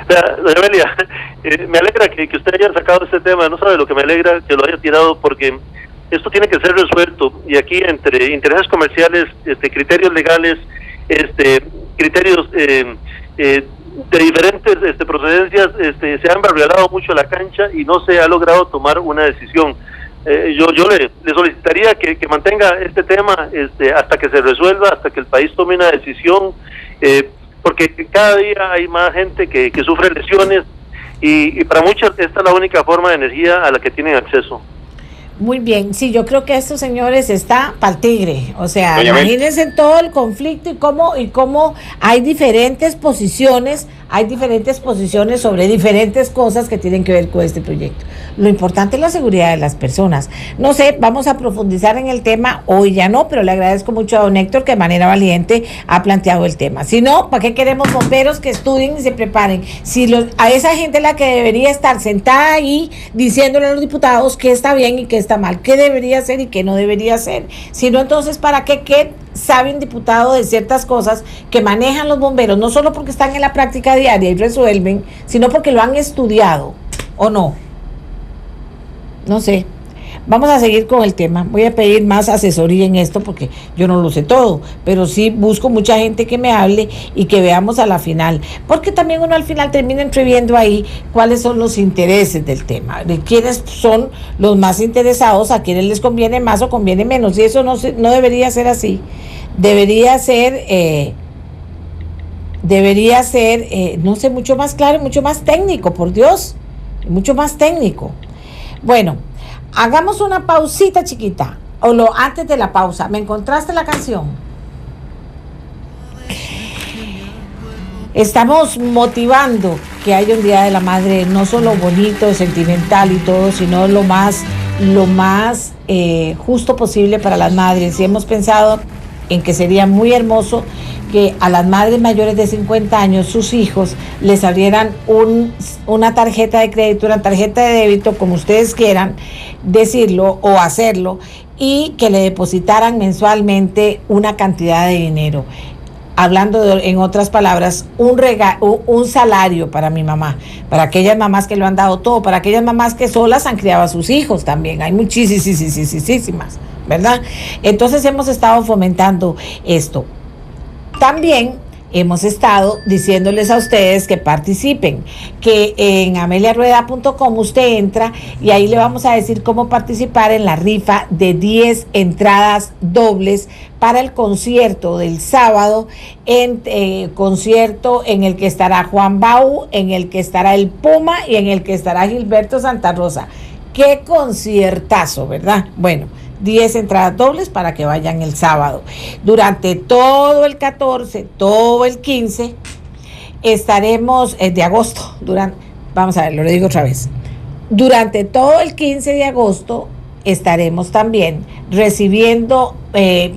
Doña Amelia, me alegra que usted haya sacado este tema. No sabe lo que me alegra que lo haya tirado, porque esto tiene que ser resuelto. Y aquí, entre intereses comerciales, criterios legales, criterios de diferentes procedencias, se ha embarrialado mucho la cancha y no se ha logrado tomar una decisión. Yo le solicitaría que mantenga este tema hasta que se resuelva, hasta que el país tome una decisión, porque cada día hay más gente que sufre lesiones, y para muchos esta es la única forma de energía a la que tienen acceso. Muy bien, sí, yo creo que estos señores está pa'l tigre, o sea, Doña imagínense todo el conflicto y cómo hay diferentes posiciones sobre diferentes cosas que tienen que ver con este proyecto. Lo importante es la seguridad de las personas. No sé, vamos a profundizar en el tema, hoy ya no, pero le agradezco mucho a don Héctor que de manera valiente ha planteado el tema. Si no, ¿para qué queremos bomberos que estudien y se preparen? Si a esa gente la que debería estar sentada ahí diciéndole a los diputados qué está bien y qué está mal, qué debería hacer y qué no debería hacer. Si no, entonces, ¿para qué sabe un diputado de ciertas cosas que manejan los bomberos? No solo porque están en la práctica diaria y resuelven, sino porque lo han estudiado, ¿o no? No sé. Vamos a seguir con el tema. Voy a pedir más asesoría en esto porque yo no lo sé todo, pero sí busco mucha gente que me hable y que veamos a la final, porque también uno al final termina entreviendo ahí cuáles son los intereses del tema, de quiénes son los más interesados, a quiénes les conviene más o conviene menos, y eso no debería ser así. Debería ser no sé, mucho más claro, mucho más técnico, por Dios, mucho más técnico. Bueno, hagamos una pausita chiquita, antes de la pausa. ¿Me encontraste la canción? Estamos motivando que haya un Día de la Madre, no solo bonito, sentimental y todo, sino lo más justo posible para las madres. Y hemos pensado en que sería muy hermoso que a las madres mayores de 50 años, sus hijos, les abrieran una tarjeta de crédito, una tarjeta de débito, como ustedes quieran decirlo o hacerlo, y que le depositaran mensualmente una cantidad de dinero. Hablando en otras palabras, un salario para mi mamá, para aquellas mamás que lo han dado todo, para aquellas mamás que solas han criado a sus hijos también. Hay muchísimas, ¿verdad? Entonces hemos estado fomentando esto. También hemos estado diciéndoles a ustedes que participen, que en ameliarueda.com usted entra y ahí le vamos a decir cómo participar en la rifa de 10 entradas dobles para el concierto del sábado, concierto en el que estará Juan Bau, en el que estará el Puma y en el que estará Gilberto Santa Rosa. ¡Qué conciertazo!, ¿verdad? Bueno, 10 entradas dobles para que vayan el sábado. Durante todo el 14, todo el 15, estaremos de agosto, vamos a ver, lo digo otra vez. Durante todo el 15 de agosto estaremos también recibiendo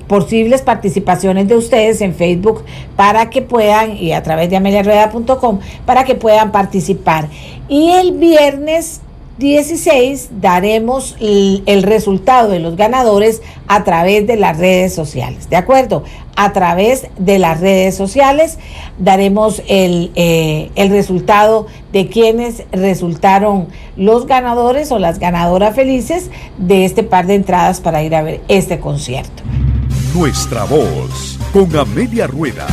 posibles participaciones de ustedes en Facebook para que puedan, y a través de ameliarueda.com, para que puedan participar. Y el viernes 16 daremos el resultado de los ganadores a través de las redes sociales, ¿de acuerdo? A través de las redes sociales daremos el resultado de quienes resultaron los ganadores o las ganadoras felices de este par de entradas para ir a ver este concierto. Nuestra voz, con Amelia Rueda.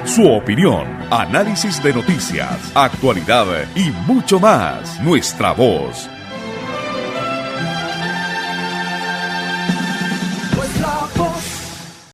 Su opinión, análisis de noticias, actualidad y mucho más. Nuestra voz,